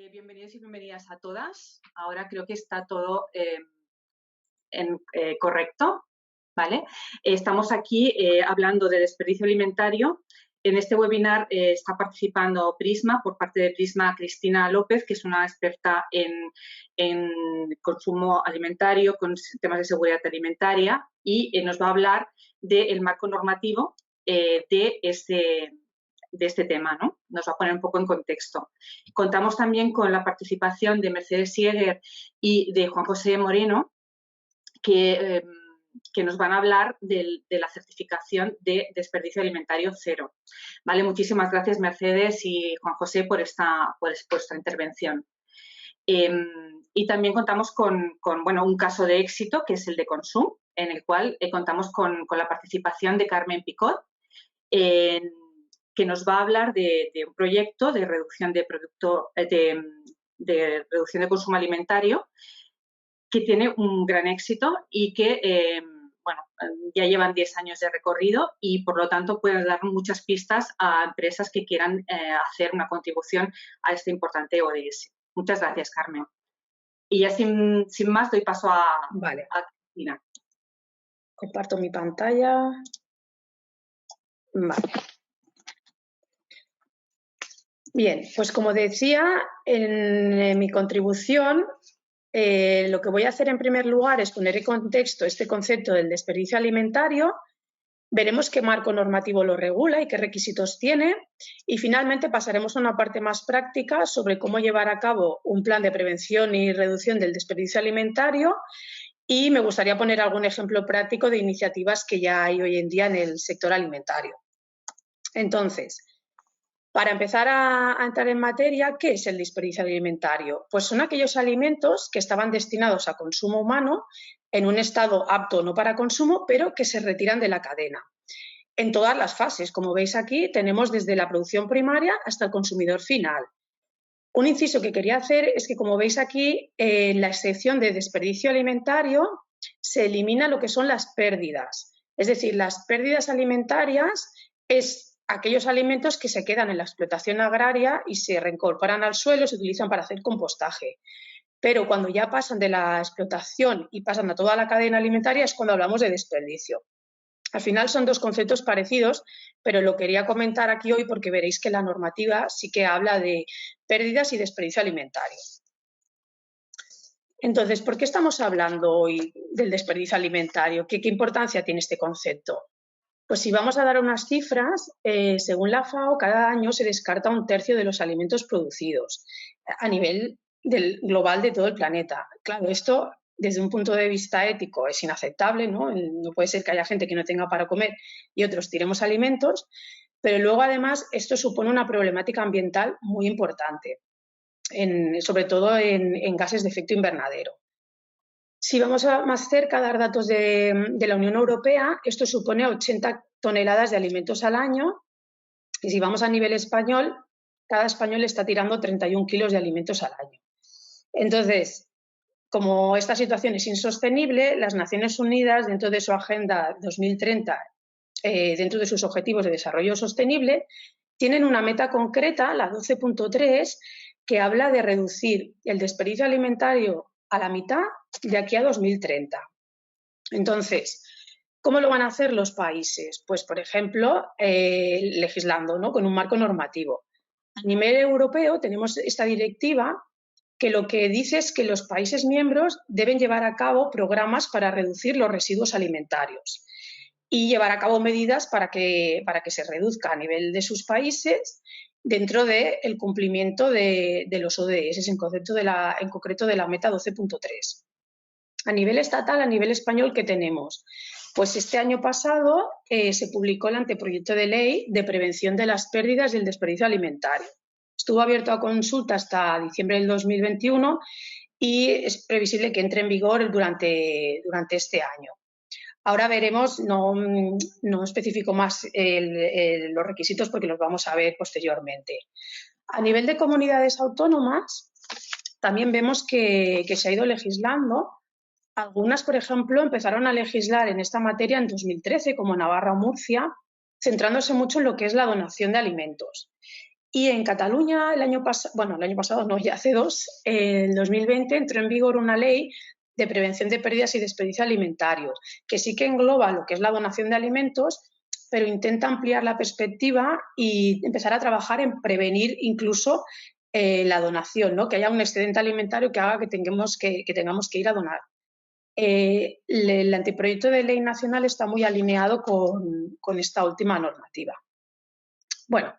Bienvenidos y bienvenidas a todas. Ahora creo que está todo correcto, ¿vale? Estamos aquí hablando de desperdicio alimentario. En este webinar está participando Prisma, por parte de Prisma, Cristina López, que es una experta en consumo alimentario, con temas de seguridad alimentaria, y nos va a hablar del marco normativo de este tema, ¿no? Nos va a poner un poco en contexto. Contamos también con la participación de Mercedes Sieger y de Juan José Moreno, que nos van a hablar de la certificación de desperdicio alimentario cero. ¿Vale? Muchísimas gracias, Mercedes y Juan José, por esta intervención. Y también contamos con un caso de éxito, que es el de Consum, en el cual contamos con la participación de Carmen Picot, que nos va a hablar de un proyecto de reducción de reducción de consumo alimentario que tiene un gran éxito y que ya llevan 10 años de recorrido y, por lo tanto, pueden dar muchas pistas a empresas que quieran hacer una contribución a este importante ODS. Muchas gracias, Carmen. Y ya sin más doy paso a Cristina. Comparto mi pantalla. Vale. Bien, pues como decía, en mi contribución lo que voy a hacer en primer lugar es poner en contexto este concepto del desperdicio alimentario, veremos qué marco normativo lo regula y qué requisitos tiene y finalmente pasaremos a una parte más práctica sobre cómo llevar a cabo un plan de prevención y reducción del desperdicio alimentario y me gustaría poner algún ejemplo práctico de iniciativas que ya hay hoy en día en el sector alimentario. Entonces, para empezar a entrar en materia, ¿qué es el desperdicio alimentario? Pues son aquellos alimentos que estaban destinados a consumo humano en un estado apto no para consumo, pero que se retiran de la cadena. En todas las fases, como veis aquí, tenemos desde la producción primaria hasta el consumidor final. Un inciso que quería hacer es que, como veis aquí, en la excepción de desperdicio alimentario se elimina lo que son las pérdidas. Es decir, las pérdidas alimentarias es aquellos alimentos que se quedan en la explotación agraria y se reincorporan al suelo, se utilizan para hacer compostaje. Pero cuando ya pasan de la explotación y pasan a toda la cadena alimentaria es cuando hablamos de desperdicio. Al final son dos conceptos parecidos, pero lo quería comentar aquí hoy porque veréis que la normativa sí que habla de pérdidas y desperdicio alimentario. Entonces, ¿por qué estamos hablando hoy del desperdicio alimentario? ¿Qué importancia tiene este concepto? Pues si vamos a dar unas cifras, según la FAO, cada año se descarta 1/3 de los alimentos producidos a nivel global de todo el planeta. Claro, esto desde un punto de vista ético es inaceptable, ¿no? No puede ser que haya gente que no tenga para comer y otros tiremos alimentos, pero luego además esto supone una problemática ambiental muy importante, sobre todo en gases de efecto invernadero. Si vamos más cerca a dar datos de la Unión Europea, esto supone 80 toneladas de alimentos al año y si vamos a nivel español, cada español está tirando 31 kilos de alimentos al año. Entonces, como esta situación es insostenible, las Naciones Unidas, dentro de su Agenda 2030, dentro de sus Objetivos de Desarrollo Sostenible, tienen una meta concreta, la 12.3, que habla de reducir el desperdicio alimentario a la mitad de aquí a 2030. Entonces, ¿cómo lo van a hacer los países? Pues, por ejemplo, legislando, ¿no? Con un marco normativo. A nivel europeo tenemos esta directiva que lo que dice es que los países miembros deben llevar a cabo programas para reducir los residuos alimentarios y llevar a cabo medidas para que se reduzca a nivel de sus países dentro del cumplimiento de los ODS, en concreto de la meta 12.3. A nivel estatal, a nivel español, ¿qué tenemos? Pues este año pasado se publicó el anteproyecto de ley de prevención de las pérdidas y el desperdicio alimentario. Estuvo abierto a consulta hasta diciembre del 2021 y es previsible que entre en vigor durante este año. Ahora veremos, no especifico más los requisitos porque los vamos a ver posteriormente. A nivel de comunidades autónomas, también vemos que se ha ido legislando. Algunas, por ejemplo, empezaron a legislar en esta materia en 2013, como Navarra o Murcia, centrándose mucho en lo que es la donación de alimentos. Y en Cataluña el año pasado no, ya hace 2, en 2020 entró en vigor una ley de prevención de pérdidas y desperdicio alimentario, que sí que engloba lo que es la donación de alimentos, pero intenta ampliar la perspectiva y empezar a trabajar en prevenir incluso la donación, ¿no? Que haya un excedente alimentario que haga que tengamos que ir a donar. El anteproyecto de ley nacional está muy alineado con esta última normativa. Bueno,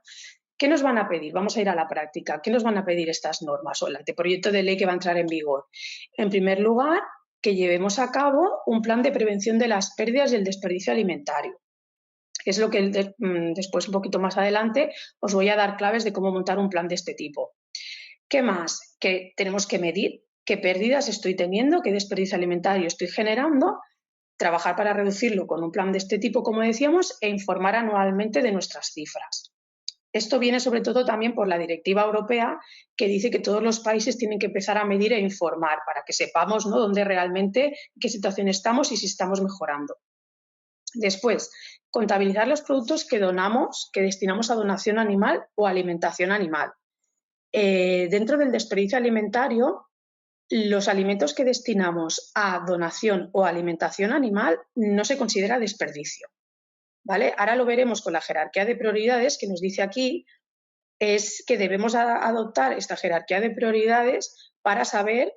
¿qué nos van a pedir? Vamos a ir a la práctica. ¿Qué nos van a pedir estas normas o el anteproyecto de ley que va a entrar en vigor? En primer lugar, que llevemos a cabo un plan de prevención de las pérdidas y el desperdicio alimentario. Es lo que después, un poquito más adelante, os voy a dar claves de cómo montar un plan de este tipo. ¿Qué más? Que tenemos que medir qué pérdidas estoy teniendo, qué desperdicio alimentario estoy generando, trabajar para reducirlo con un plan de este tipo, como decíamos, e informar anualmente de nuestras cifras. Esto viene sobre todo también por la directiva europea que dice que todos los países tienen que empezar a medir e informar para que sepamos, ¿no?, dónde realmente, en qué situación estamos y si estamos mejorando. Después, contabilizar los productos que donamos, que destinamos a donación animal o alimentación animal. Dentro del desperdicio alimentario, los alimentos que destinamos a donación o alimentación animal no se considera desperdicio, ¿vale? Ahora lo veremos con la jerarquía de prioridades que nos dice aquí, es que debemos adoptar esta jerarquía de prioridades para saber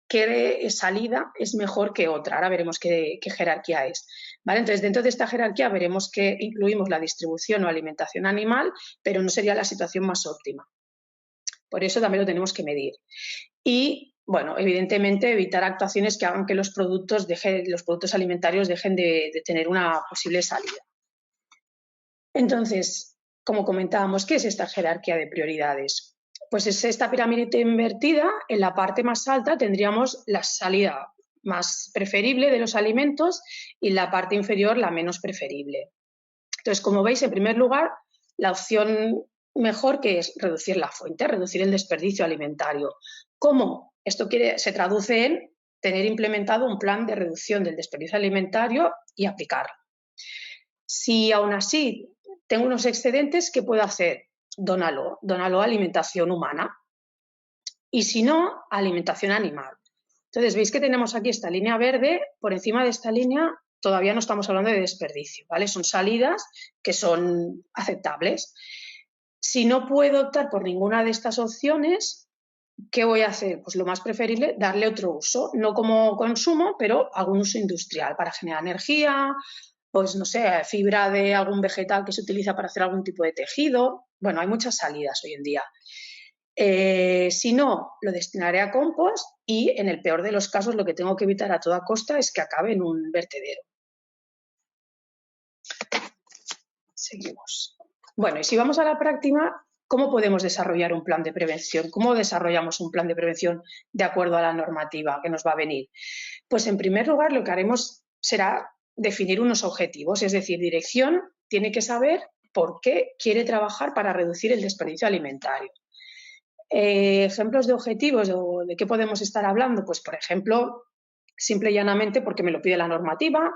qué salida es mejor que otra. Ahora veremos qué jerarquía es, ¿vale? Entonces, dentro de esta jerarquía veremos que incluimos la distribución o alimentación animal, pero no sería la situación más óptima. Por eso también lo tenemos que medir. Y, bueno, evidentemente evitar actuaciones que hagan que los productos alimentarios dejen de tener una posible salida. Entonces, como comentábamos, ¿qué es esta jerarquía de prioridades? Pues es esta pirámide invertida. En la parte más alta tendríamos la salida más preferible de los alimentos y en la parte inferior la menos preferible. Entonces, como veis, en primer lugar, la opción mejor que es reducir la fuente, reducir el desperdicio alimentario. ¿Cómo? Esto se traduce en tener implementado un plan de reducción del desperdicio alimentario y aplicarlo. Si aún así tengo unos excedentes, ¿qué puedo hacer? Dónalo a alimentación humana y si no, a alimentación animal. Entonces, veis que tenemos aquí esta línea verde. Por encima de esta línea todavía no estamos hablando de desperdicio, ¿vale? Son salidas que son aceptables. Si no puedo optar por ninguna de estas opciones, ¿qué voy a hacer? Pues lo más preferible, darle otro uso, no como consumo, pero algún uso industrial para generar energía, pues no sé, fibra de algún vegetal que se utiliza para hacer algún tipo de tejido. Bueno, hay muchas salidas hoy en día. Si no, lo destinaré a compost y en el peor de los casos lo que tengo que evitar a toda costa es que acabe en un vertedero. Seguimos. Bueno, y si vamos a la práctica, ¿cómo podemos desarrollar un plan de prevención? ¿Cómo desarrollamos un plan de prevención de acuerdo a la normativa que nos va a venir? Pues en primer lugar lo que haremos será definir unos objetivos, es decir, dirección tiene que saber por qué quiere trabajar para reducir el desperdicio alimentario. Ejemplos de objetivos, ¿de qué podemos estar hablando? Pues, por ejemplo, simple y llanamente porque me lo pide la normativa,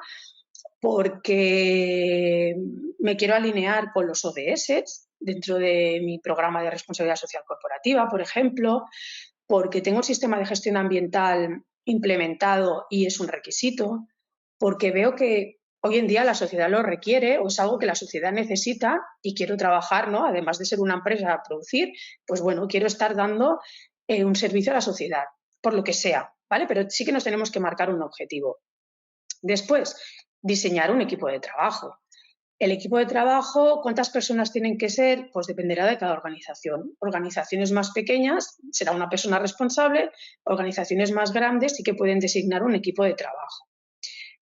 porque me quiero alinear con los ODS dentro de mi programa de responsabilidad social corporativa, por ejemplo, porque tengo el sistema de gestión ambiental implementado y es un requisito, porque veo que hoy en día la sociedad lo requiere o es algo que la sociedad necesita y quiero trabajar, ¿no? Además de ser una empresa a producir, pues bueno, quiero estar dando un servicio a la sociedad, por lo que sea, ¿vale? Pero sí que nos tenemos que marcar un objetivo. Después, diseñar un equipo de trabajo. El equipo de trabajo, ¿cuántas personas tienen que ser? Pues dependerá de cada organización. Organizaciones más pequeñas será una persona responsable, organizaciones más grandes sí que pueden designar un equipo de trabajo.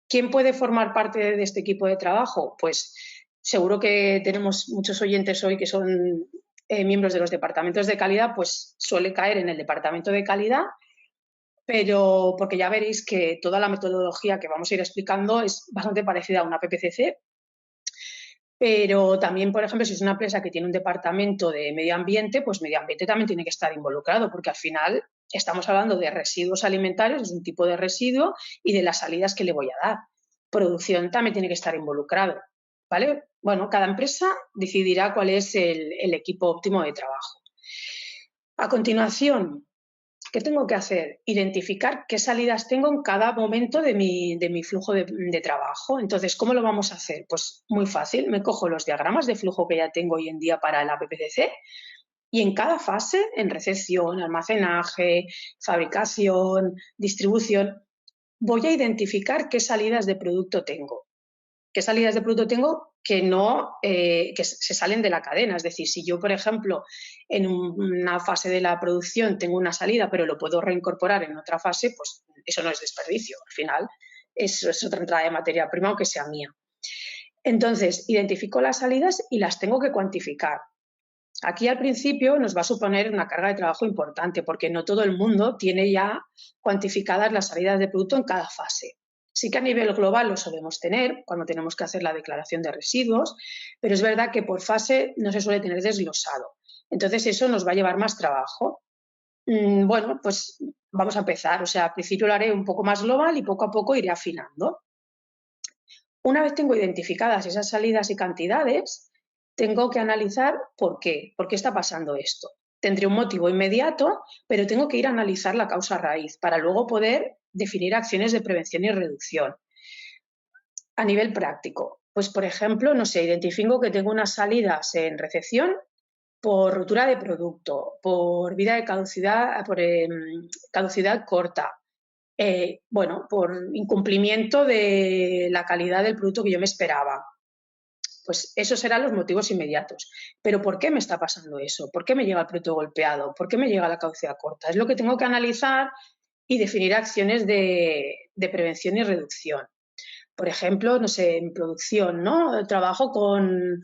¿Quién puede formar parte de este equipo de trabajo? Pues seguro que tenemos muchos oyentes hoy que son miembros de los departamentos de calidad, pues suele caer en el departamento de calidad, pero porque ya veréis que toda la metodología que vamos a ir explicando es bastante parecida a una PPCC, pero también, por ejemplo, si es una empresa que tiene un departamento de medio ambiente, pues medio ambiente también tiene que estar involucrado, porque al final estamos hablando de residuos alimentarios, es un tipo de residuo, y de las salidas que le voy a dar. Producción también tiene que estar involucrado. ¿vale? Bueno, cada empresa decidirá cuál es el equipo óptimo de trabajo. A continuación, ¿qué tengo que hacer? Identificar qué salidas tengo en cada momento de mi flujo de trabajo. Entonces, ¿cómo lo vamos a hacer? Pues muy fácil, me cojo los diagramas de flujo que ya tengo hoy en día para la PPCC y en cada fase, en recepción, almacenaje, fabricación, distribución, voy a identificar qué salidas de producto tengo. ¿Qué salidas de producto tengo que no que se salen de la cadena? Es decir, si yo, por ejemplo, en una fase de la producción tengo una salida, pero lo puedo reincorporar en otra fase, pues eso no es desperdicio. Al final, eso es otra entrada de materia prima, aunque sea mía. Entonces, identifico las salidas y las tengo que cuantificar. Aquí al principio nos va a suponer una carga de trabajo importante porque no todo el mundo tiene ya cuantificadas las salidas de producto en cada fase. Sí que a nivel global lo solemos tener cuando tenemos que hacer la declaración de residuos, pero es verdad que por fase no se suele tener desglosado. Entonces eso nos va a llevar más trabajo. Bueno, pues vamos a empezar. O sea, al principio lo haré un poco más global y poco a poco iré afinando. Una vez tengo identificadas esas salidas y cantidades, tengo que analizar por qué está pasando esto. Tendré un motivo inmediato, pero tengo que ir a analizar la causa raíz para luego poder definir acciones de prevención y reducción. A nivel práctico, pues por ejemplo, no sé, identifico que tengo unas salidas en recepción por rotura de producto, por vida de caducidad, por caducidad corta, bueno, por incumplimiento de la calidad del producto que yo me esperaba. Pues esos serán los motivos inmediatos. Pero ¿por qué me está pasando eso? ¿Por qué me llega el producto golpeado? ¿Por qué me llega la caducidad corta? Es lo que tengo que analizar y definir acciones de prevención y reducción. Por ejemplo, no sé, en producción, ¿no? Trabajo con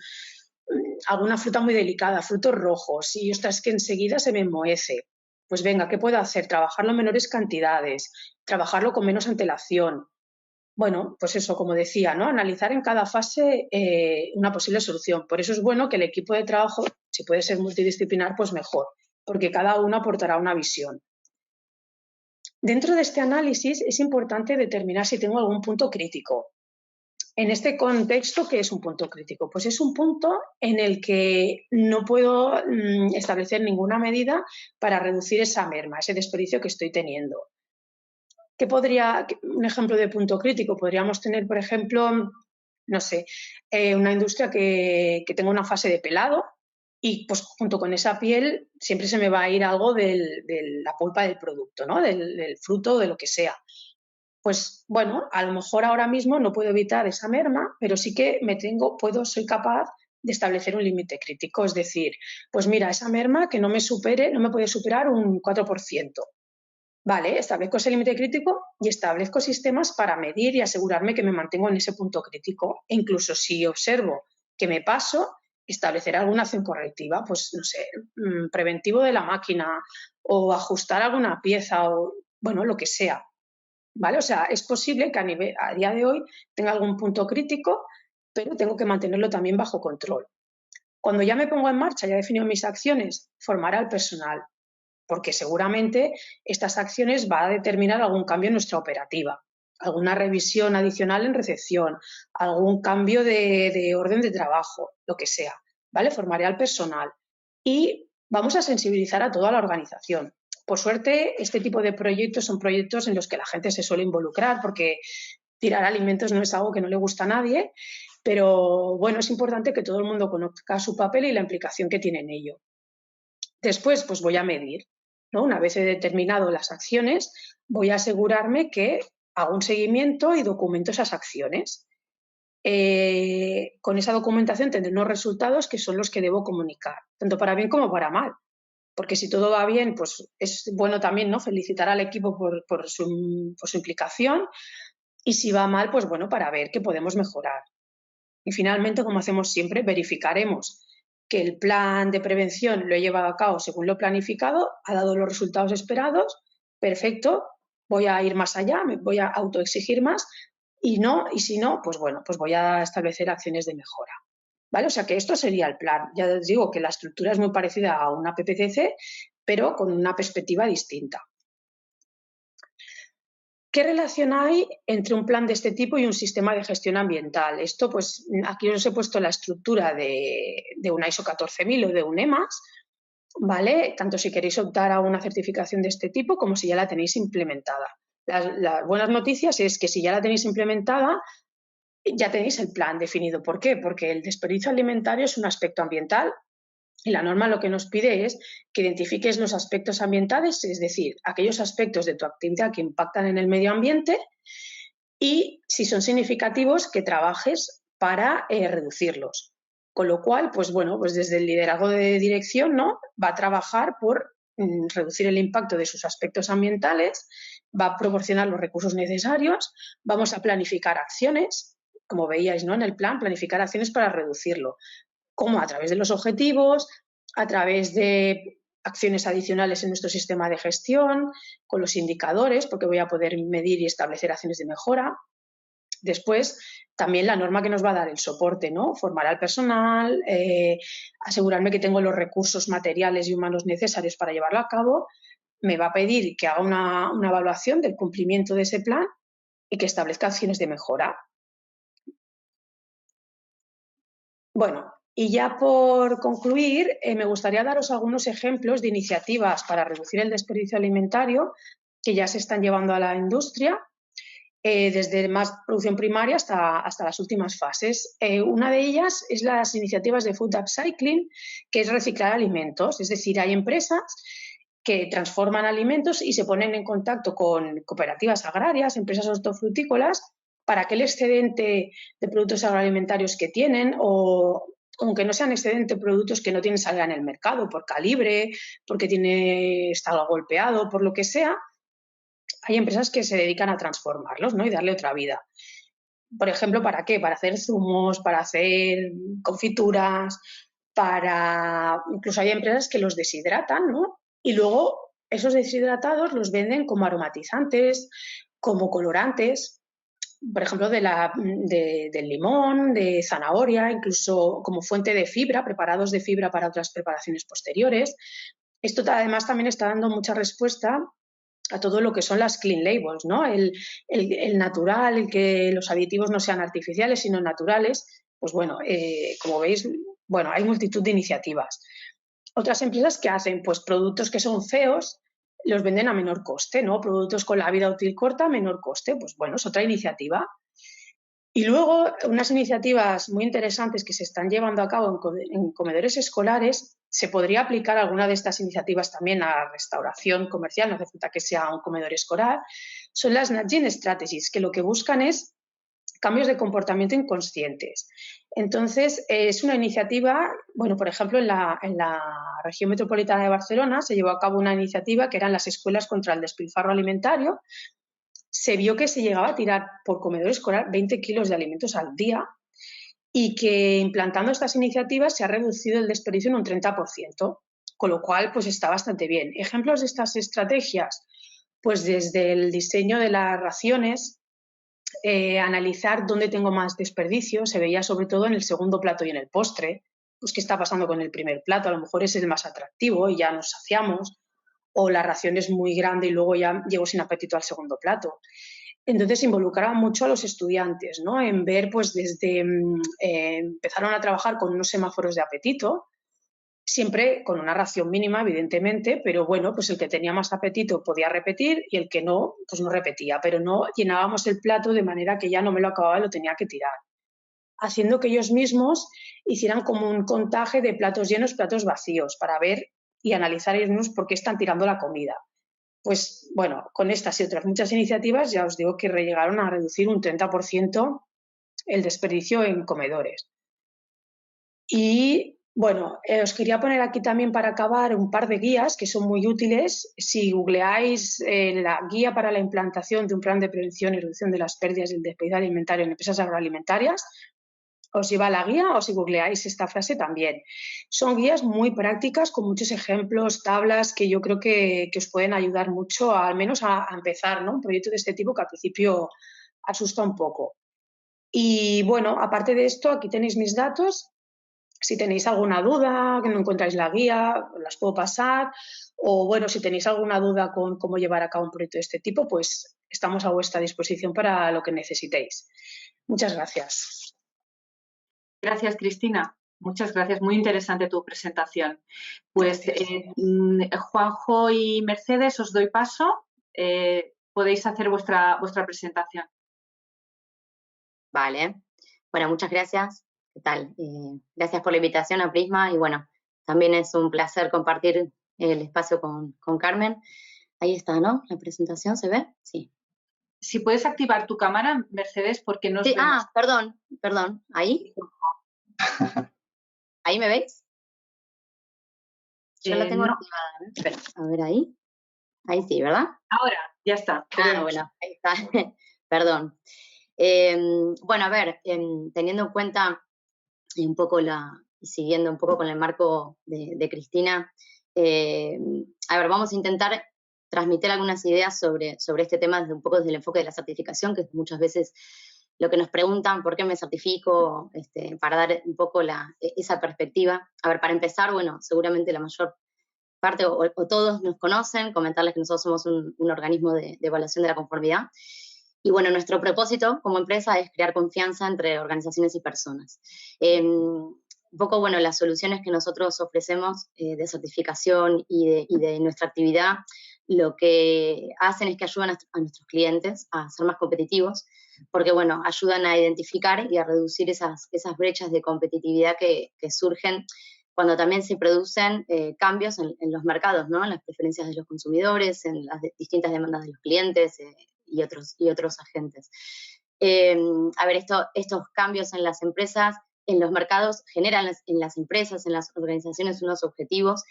alguna fruta muy delicada, frutos rojos, y ostras, es que enseguida se me enmohece. Pues venga, ¿qué puedo hacer? Trabajarlo en menores cantidades, trabajarlo con menos antelación. Bueno, pues eso, como decía, ¿no? Analizar en cada fase una posible solución. Por eso es bueno que el equipo de trabajo, si puede ser multidisciplinar, pues mejor, porque cada uno aportará una visión. Dentro de este análisis es importante determinar si tengo algún punto crítico. En este contexto, ¿qué es un punto crítico? Pues es un punto en el que no puedo establecer ninguna medida para reducir esa merma, ese desperdicio que estoy teniendo. Un ejemplo de punto crítico? Podríamos tener, por ejemplo, no sé, una industria que tenga una fase de pelado y pues junto con esa piel siempre se me va a ir algo de la pulpa del producto, ¿no? Del fruto, de lo que sea. Pues bueno, a lo mejor ahora mismo no puedo evitar esa merma, pero sí que soy capaz de establecer un límite crítico. Es decir, pues mira, esa merma que no me puede superar un 4%. Vale, establezco ese límite crítico y establezco sistemas para medir y asegurarme que me mantengo en ese punto crítico. E incluso si observo que me paso, establecer alguna acción correctiva, pues no sé, preventivo de la máquina o ajustar alguna pieza o, bueno, lo que sea. ¿Vale? O sea, es posible que a día de hoy tenga algún punto crítico, pero tengo que mantenerlo también bajo control. Cuando ya me pongo en marcha, ya he definido mis acciones, formar al personal, porque seguramente estas acciones van a determinar algún cambio en nuestra operativa, alguna revisión adicional en recepción, algún cambio de orden de trabajo, lo que sea, ¿vale? Formaré al personal y vamos a sensibilizar a toda la organización. Por suerte, este tipo de proyectos son proyectos en los que la gente se suele involucrar porque tirar alimentos no es algo que no le gusta a nadie, pero bueno, es importante que todo el mundo conozca su papel y la implicación que tiene en ello. Después, pues voy a medir, ¿no? Una vez he determinado las acciones, voy a asegurarme que hago un seguimiento y documento esas acciones. Con esa documentación tendré unos resultados que son los que debo comunicar, tanto para bien como para mal. Porque si todo va bien, pues es bueno también, ¿no? Felicitar al equipo por su implicación y si va mal, pues bueno, para ver qué podemos mejorar. Y finalmente, como hacemos siempre, verificaremos que el plan de prevención lo he llevado a cabo según lo planificado, ha dado los resultados esperados, perfecto, voy a ir más allá, me voy a autoexigir más y si no, pues bueno, pues voy a establecer acciones de mejora. ¿Vale? O sea que esto sería el plan. Ya les digo que la estructura es muy parecida a una PPCC, pero con una perspectiva distinta. ¿Qué relación hay entre un plan de este tipo y un sistema de gestión ambiental? Esto, pues, aquí os he puesto la estructura de una ISO 14000 o de un EMAS, ¿vale? Tanto si queréis optar a una certificación de este tipo como si ya la tenéis implementada. Las buenas noticias es que si ya la tenéis implementada, ya tenéis el plan definido. ¿Por qué? Porque el desperdicio alimentario es un aspecto ambiental y la norma lo que nos pide es que identifiques los aspectos ambientales, es decir, aquellos aspectos de tu actividad que impactan en el medio ambiente y, si son significativos, que trabajes para reducirlos. Con lo cual, pues bueno, pues desde el liderazgo de dirección, ¿no?, va a trabajar por reducir el impacto de sus aspectos ambientales, va a proporcionar los recursos necesarios, vamos a planificar acciones, como veíais, ¿no?, en el plan, planificar acciones para reducirlo, como a través de los objetivos, a través de acciones adicionales en nuestro sistema de gestión, con los indicadores, porque voy a poder medir y establecer acciones de mejora. Después, también la norma que nos va a dar el soporte, ¿no? Formar al personal, asegurarme que tengo los recursos materiales y humanos necesarios para llevarlo a cabo. Me va a pedir que haga una evaluación del cumplimiento de ese plan y que establezca acciones de mejora. Bueno, y ya por concluir, me gustaría daros algunos ejemplos de iniciativas para reducir el desperdicio alimentario que ya se están llevando a la industria, desde más producción primaria hasta las últimas fases. Una de ellas es las iniciativas de Food Upcycling, que es reciclar alimentos. Es decir, hay empresas que transforman alimentos y se ponen en contacto con cooperativas agrarias, empresas hortofrutícolas, para que el excedente de productos agroalimentarios que tienen, o aunque no sean excedente, productos que no tienen salida en el mercado por calibre, porque está golpeado, por lo que sea, hay empresas que se dedican a transformarlos, ¿no?, y darle otra vida. Por ejemplo, ¿para qué? Para hacer zumos, para hacer confituras, incluso hay empresas que los deshidratan, ¿no?, y luego esos deshidratados los venden como aromatizantes, como colorantes, por ejemplo, del limón, de zanahoria, incluso como fuente de fibra, preparados de fibra para otras preparaciones posteriores. Esto además también está dando mucha respuesta a todo lo que son las clean labels, ¿no? El natural, el que los aditivos no sean artificiales, sino naturales. Pues bueno, como veis, bueno, hay multitud de iniciativas. Otras empresas que hacen, pues, productos que son feos, los venden a menor coste, ¿no? Productos con la vida útil corta, a menor coste. Pues bueno, es otra iniciativa. Y luego, unas iniciativas muy interesantes que se están llevando a cabo en comedores escolares, se podría aplicar alguna de estas iniciativas también a restauración comercial, no hace falta que sea un comedor escolar, son las Nudging Strategies, que lo que buscan es cambios de comportamiento inconscientes. Entonces, es una iniciativa, bueno, por ejemplo, en la región metropolitana de Barcelona se llevó a cabo una iniciativa que eran las escuelas contra el despilfarro alimentario. Se vio que se llegaba a tirar por comedor escolar 20 kilos de alimentos al día y que, implantando estas iniciativas, se ha reducido el desperdicio en un 30%, con lo cual, pues, está bastante bien. Ejemplos de estas estrategias, pues desde el diseño de las raciones, analizar dónde tengo más desperdicio, se veía sobre todo en el segundo plato y en el postre. Pues, ¿qué está pasando con el primer plato? A lo mejor es el más atractivo y ya nos saciamos, o la ración es muy grande y luego ya llego sin apetito al segundo plato. Entonces involucraba mucho a los estudiantes, ¿no?, en ver, pues empezaron a trabajar con unos semáforos de apetito, siempre con una ración mínima, evidentemente, pero bueno, pues el que tenía más apetito podía repetir y el que no, pues no repetía, pero no llenábamos el plato de manera que ya no me lo acababa y lo tenía que tirar, haciendo que ellos mismos hicieran como un contaje de platos llenos, platos vacíos, para ver y analizar ellos mismos por qué están tirando la comida. Pues bueno, con estas y otras muchas iniciativas ya os digo que llegaron a reducir un 30% el desperdicio en comedores. Y bueno, os quería poner aquí también, para acabar, un par de guías que son muy útiles. Si googleáis la guía para la implantación de un plan de prevención y reducción de las pérdidas y el desperdicio alimentario en empresas agroalimentarias, os lleva la guía, o si googleáis esta frase también. Son guías muy prácticas, con muchos ejemplos, tablas, que yo creo que os pueden ayudar mucho, al menos a empezar, ¿no?, un proyecto de este tipo, que al principio asusta un poco. Y bueno, aparte de esto, aquí tenéis mis datos. Si tenéis alguna duda, que no encontráis la guía, os las puedo pasar. O bueno, si tenéis alguna duda con cómo llevar a cabo un proyecto de este tipo, pues estamos a vuestra disposición para lo que necesitéis. Muchas gracias. Gracias, Cristina. Muchas gracias. Muy interesante tu presentación. Pues Juanjo y Mercedes, os doy paso. Podéis hacer vuestra presentación. Vale. Bueno, muchas gracias. ¿Qué tal? Gracias por la invitación a Prisma y bueno, también es un placer compartir el espacio con Carmen. Ahí está, ¿no? La presentación, ¿se ve? Sí. Si puedes activar tu cámara, Mercedes, porque no os Sí, vemos. perdón. ¿Ahí? ¿Ahí me veis? Yo la tengo no. activada, ¿no? Espera, a ver ahí. Ahí sí, ¿verdad? Ahora, ya está. Bueno, ahí está. Perdón. Bueno, a ver, teniendo en cuenta un poco siguiendo un poco con el marco de Cristina, a ver, vamos a intentar transmitir algunas ideas sobre este tema desde un poco desde el enfoque de la certificación, que muchas veces lo que nos preguntan, ¿por qué me certifico? Para dar un poco esa perspectiva. A ver, para empezar, bueno, seguramente la mayor parte o todos nos conocen, comentarles que nosotros somos un organismo de evaluación de la conformidad. Y bueno, nuestro propósito como empresa es crear confianza entre organizaciones y personas. Un poco, bueno, las soluciones que nosotros ofrecemos de certificación y de nuestra actividad, lo que hacen es que ayudan a nuestros clientes a ser más competitivos, porque, bueno, ayudan a identificar y a reducir esas brechas de competitividad que surgen cuando también se producen cambios en los mercados, ¿no? En las preferencias de los consumidores, en las distintas demandas de los clientes y otros agentes. A ver, estos cambios en las empresas, en los mercados, generan en las empresas, en las organizaciones, unos objetivos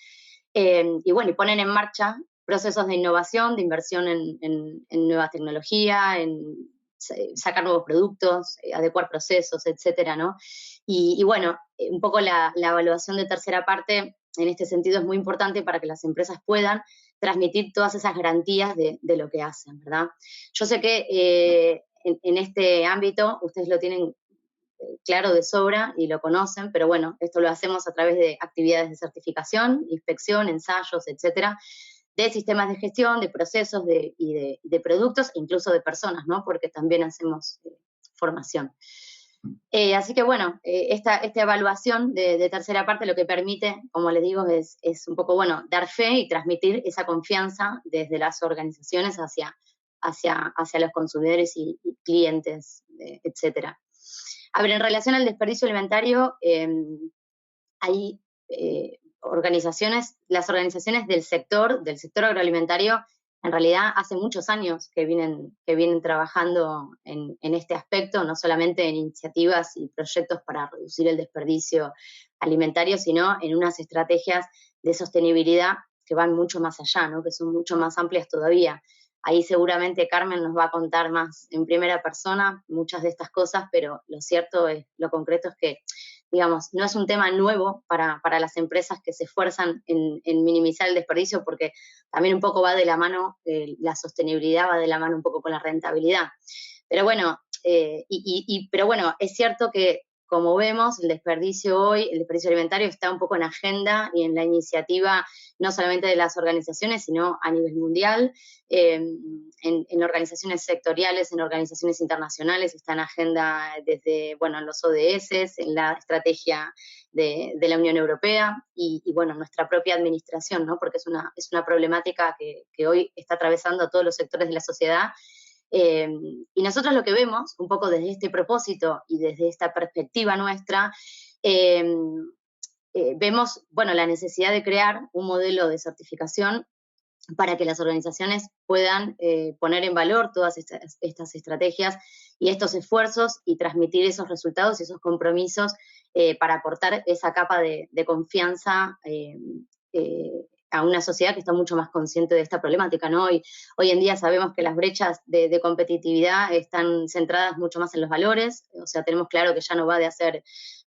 y bueno, y ponen en marcha procesos de innovación, de inversión en nueva tecnología, en sacar nuevos productos, adecuar procesos, etcétera, ¿no? Y bueno, un poco la evaluación de tercera parte en este sentido es muy importante para que las empresas puedan transmitir todas esas garantías de lo que hacen, ¿verdad? Yo sé que en este ámbito ustedes lo tienen claro de sobra y lo conocen, pero bueno, esto lo hacemos a través de actividades de certificación, inspección, ensayos, etcétera, de sistemas de gestión, de procesos y de productos, e incluso de personas, ¿no? Porque también hacemos formación. Así que bueno, esta evaluación de tercera parte lo que permite, como les digo, es un poco, bueno, dar fe y transmitir esa confianza desde las organizaciones hacia los consumidores y clientes, etcétera. A ver, en relación al desperdicio alimentario, hay las organizaciones del sector agroalimentario, en realidad hace muchos años que vienen trabajando en este aspecto, no solamente en iniciativas y proyectos para reducir el desperdicio alimentario, sino en unas estrategias de sostenibilidad que van mucho más allá, ¿no? Que son mucho más amplias todavía. Ahí seguramente Carmen nos va a contar más en primera persona muchas de estas cosas, pero lo concreto es que, digamos, no es un tema nuevo para las empresas que se esfuerzan en minimizar el desperdicio, porque también un poco va de la mano, la sostenibilidad va de la mano un poco con la rentabilidad. Pero bueno, pero bueno, es cierto que, como vemos, el desperdicio alimentario está un poco en agenda y en la iniciativa no solamente de las organizaciones, sino a nivel mundial, en organizaciones sectoriales, en organizaciones internacionales, está en agenda desde, bueno, en los ODS, en la estrategia de la Unión Europea y bueno, nuestra propia administración, ¿no? Porque es una problemática que hoy está atravesando a todos los sectores de la sociedad. Y nosotros lo que vemos, un poco desde este propósito y desde esta perspectiva nuestra, vemos, bueno, la necesidad de crear un modelo de certificación para que las organizaciones puedan poner en valor todas estas estrategias y estos esfuerzos y transmitir esos resultados y esos compromisos para aportar esa capa de confianza a una sociedad que está mucho más consciente de esta problemática, ¿no? Hoy en día sabemos que las brechas de competitividad están centradas mucho más en los valores, o sea, tenemos claro que ya no va de hacer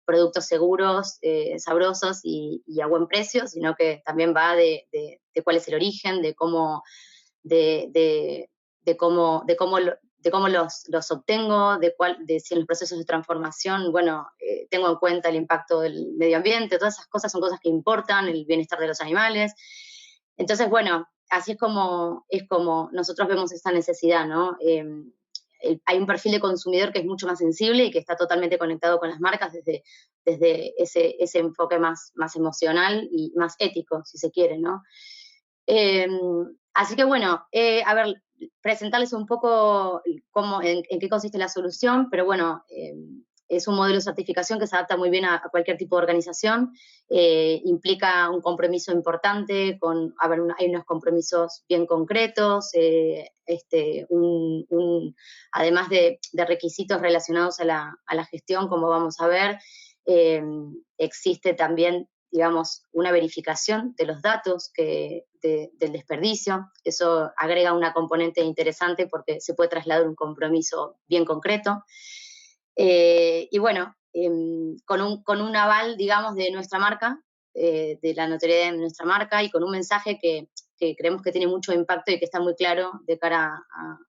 productos seguros, sabrosos y a buen precio, sino que también va de cuál es el origen, de cómo los obtengo, de si en los procesos de transformación, bueno, tengo en cuenta el impacto del medio ambiente, todas esas cosas son cosas que importan, el bienestar de los animales. Entonces, bueno, así es como nosotros vemos esa necesidad, ¿no? Hay un perfil de consumidor que es mucho más sensible y que está totalmente conectado con las marcas desde ese enfoque más emocional y más ético, si se quiere, ¿no? Así que bueno, a ver, presentarles un poco en qué consiste la solución, pero bueno, es un modelo de certificación que se adapta muy bien a cualquier tipo de organización, implica un compromiso importante, hay unos compromisos bien concretos, además de requisitos relacionados a la gestión, como vamos a ver, existe también, digamos, una verificación de los datos del desperdicio. Eso agrega una componente interesante porque se puede trasladar un compromiso bien concreto. Y bueno, con un aval, digamos, de nuestra marca, de la notoriedad de nuestra marca y con un mensaje que creemos que tiene mucho impacto y que está muy claro de cara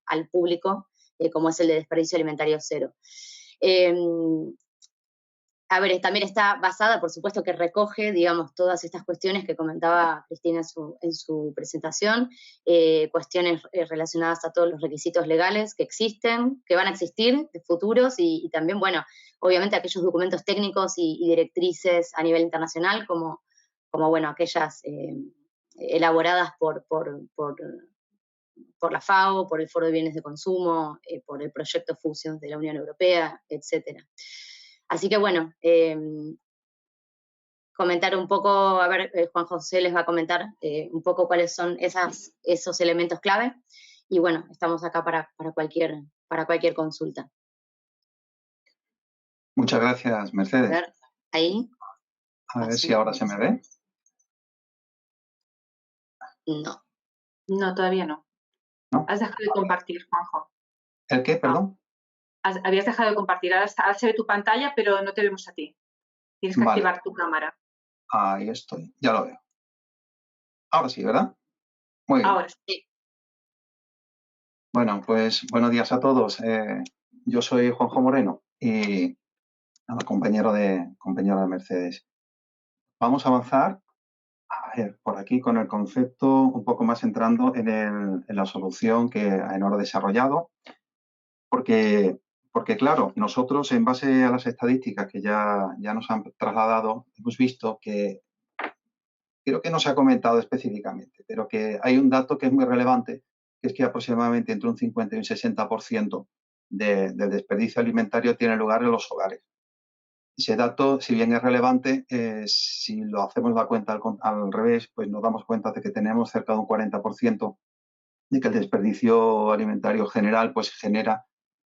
al público, como es el de desperdicio alimentario cero. A ver, también está basada, por supuesto, que recoge, digamos, todas estas cuestiones que comentaba Cristina en su presentación, cuestiones relacionadas a todos los requisitos legales que existen, que van a existir, de futuros, y también, bueno, obviamente aquellos documentos técnicos y directrices a nivel internacional, como bueno, aquellas elaboradas por la FAO, por el Foro de Bienes de Consumo, por el Proyecto Fusions de la Unión Europea, etcétera. Así que bueno, comentar un poco, a ver, Juan José les va a comentar un poco cuáles son esos elementos clave. Y bueno, estamos acá para cualquier consulta. Muchas gracias, Mercedes. A ver, ahí. A ver si ahora se me ve. No. No, todavía no. ¿No? Has dejado de compartir, Juanjo. ¿El qué, perdón? Habías dejado de compartir. Ahora se ve tu pantalla, pero no te vemos a ti. Tienes que activar tu cámara. Ahí estoy, ya lo veo. Ahora sí, ¿verdad? Muy bien. Ahora sí. Bueno, pues buenos días a todos. Yo soy Juanjo Moreno y compañero de Mercedes. Vamos a avanzar, a ver, por aquí con el concepto un poco más entrando en la solución que Ainhoa ha desarrollado, porque claro, nosotros en base a las estadísticas que ya nos han trasladado, hemos visto que, creo que no se ha comentado específicamente, pero que hay un dato que es muy relevante, que es que aproximadamente entre un 50 y un 60% del desperdicio alimentario tiene lugar en los hogares. Ese dato, si bien es relevante, si lo hacemos la cuenta al revés, pues nos damos cuenta de que tenemos cerca de un 40% de que el desperdicio alimentario general pues genera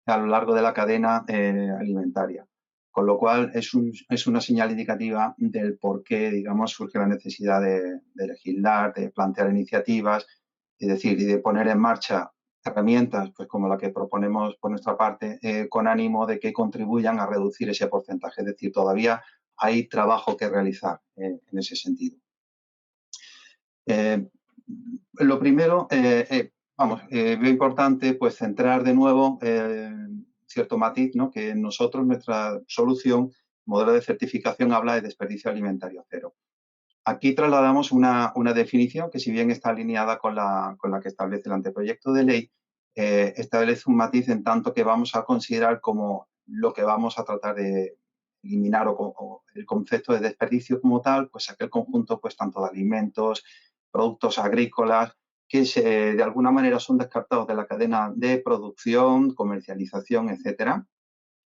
a lo largo de la cadena alimentaria. Con lo cual es una señal indicativa del por qué, digamos, surge la necesidad de legislar, de plantear iniciativas, es decir, y de poner en marcha herramientas, pues como la que proponemos por nuestra parte, con ánimo de que contribuyan a reducir ese porcentaje. Es decir, todavía hay trabajo que realizar en ese sentido. Lo primero, veo importante pues centrar de nuevo cierto matiz, ¿no? Que nosotros, nuestra solución, modelo de certificación, habla de desperdicio alimentario cero. Aquí trasladamos una definición que, si bien está alineada con la que establece el anteproyecto de ley, establece un matiz en tanto que vamos a considerar como lo que vamos a tratar de eliminar o el concepto de desperdicio como tal, pues aquel conjunto pues tanto de alimentos, productos agrícolas, que de alguna manera son descartados de la cadena de producción, comercialización, etcétera,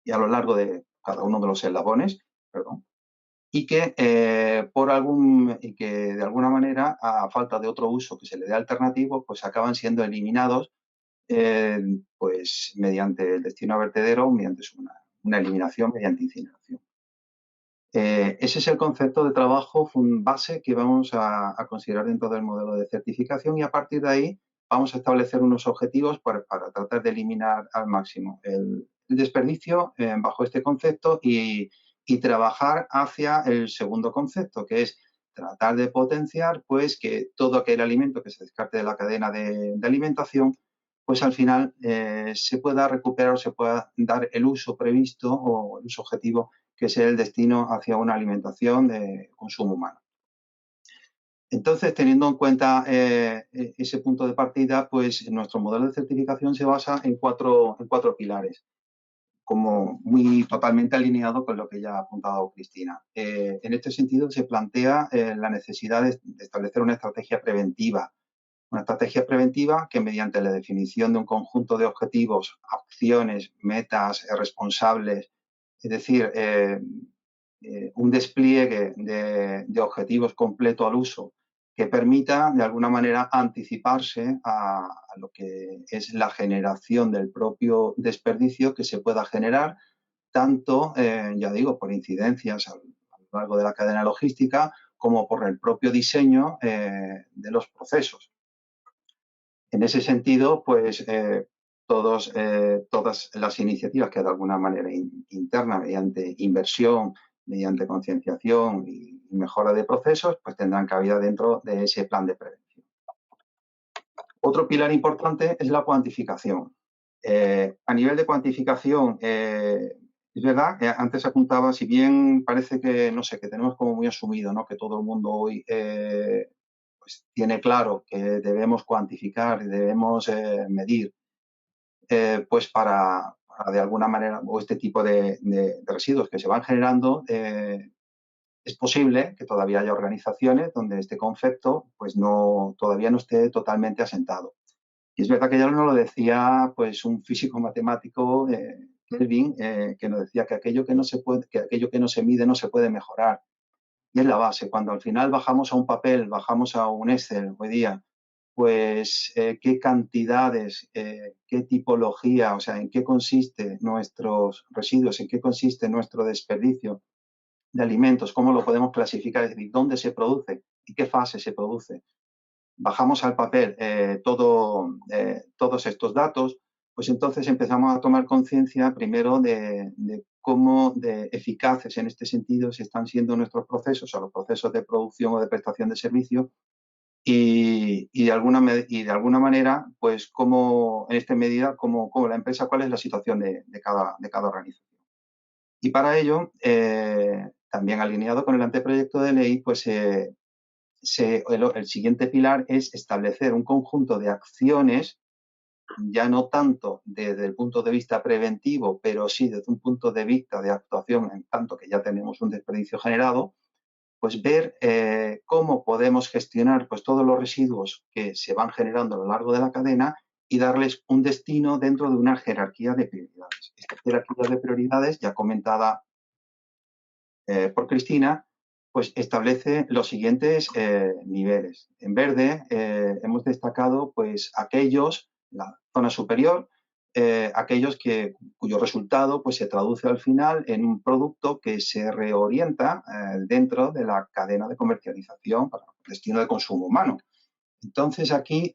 y a lo largo de cada uno de los eslabones, y que de alguna manera, a falta de otro uso que se le dé alternativo, pues acaban siendo eliminados pues mediante el destino a vertedero, mediante una eliminación mediante incineración. Ese es el concepto de trabajo base que vamos a considerar dentro del modelo de certificación, y a partir de ahí vamos a establecer unos objetivos para tratar de eliminar al máximo el desperdicio bajo este concepto y trabajar hacia el segundo concepto, que es tratar de potenciar pues que todo aquel alimento que se descarte de la cadena de alimentación, pues al final se pueda recuperar o se pueda dar el uso previsto o el uso objetivo, que es el destino hacia una alimentación de consumo humano. Entonces, teniendo en cuenta ese punto de partida, pues nuestro modelo de certificación se basa en cuatro pilares, como muy totalmente alineado con lo que ya ha apuntado Cristina. En este sentido, se plantea la necesidad de establecer una estrategia preventiva que mediante la definición de un conjunto de objetivos, acciones, metas, responsables, es decir, un despliegue de objetivos completo al uso que permita, de alguna manera, anticiparse a lo que es la generación del propio desperdicio que se pueda generar, tanto, ya digo, por incidencias a lo largo de la cadena logística, como por el propio diseño de los procesos. En ese sentido, pues todas las iniciativas que de alguna manera interna, mediante inversión, mediante concienciación y mejora de procesos, pues tendrán cabida dentro de ese plan de prevención. Otro pilar importante es la cuantificación. A nivel de cuantificación, es verdad, antes apuntaba, si bien parece que, no sé, que tenemos como muy asumido, ¿no?, que todo el mundo hoy pues tiene claro que debemos cuantificar y debemos medir, pues para de alguna manera, o este tipo de residuos que se van generando, es posible que todavía haya organizaciones donde este concepto pues todavía no esté totalmente asentado. Y es verdad que ya no lo decía pues un físico matemático, Kelvin, que nos decía que aquello que no se mide no se puede mejorar. Y es la base. Cuando al final bajamos a un papel, bajamos a un Excel hoy día, pues qué cantidades, qué tipología, o sea, en qué consiste nuestros residuos, en qué consiste nuestro desperdicio de alimentos, cómo lo podemos clasificar, es decir, dónde se produce y qué fase se produce. Bajamos al papel todos estos datos, pues entonces empezamos a tomar conciencia primero de cómo de eficaces en este sentido se están siendo nuestros procesos, o los procesos de producción o de prestación de servicio, y de alguna manera, pues cómo en esta medida, cómo la empresa, cuál es la situación de cada organización. Y para ello, también alineado con el anteproyecto de ley, pues el siguiente pilar es establecer un conjunto de acciones, ya no tanto desde el punto de vista preventivo, pero sí desde un punto de vista de actuación, en tanto que ya tenemos un desperdicio generado, pues ver cómo podemos gestionar pues todos los residuos que se van generando a lo largo de la cadena y darles un destino dentro de una jerarquía de prioridades. Esta jerarquía de prioridades, ya comentada por Cristina, pues establece los siguientes niveles. En verde hemos destacado pues aquellos, la zona superior, aquellos cuyo resultado pues se traduce al final en un producto que se reorienta dentro de la cadena de comercialización para destino de consumo humano. Entonces aquí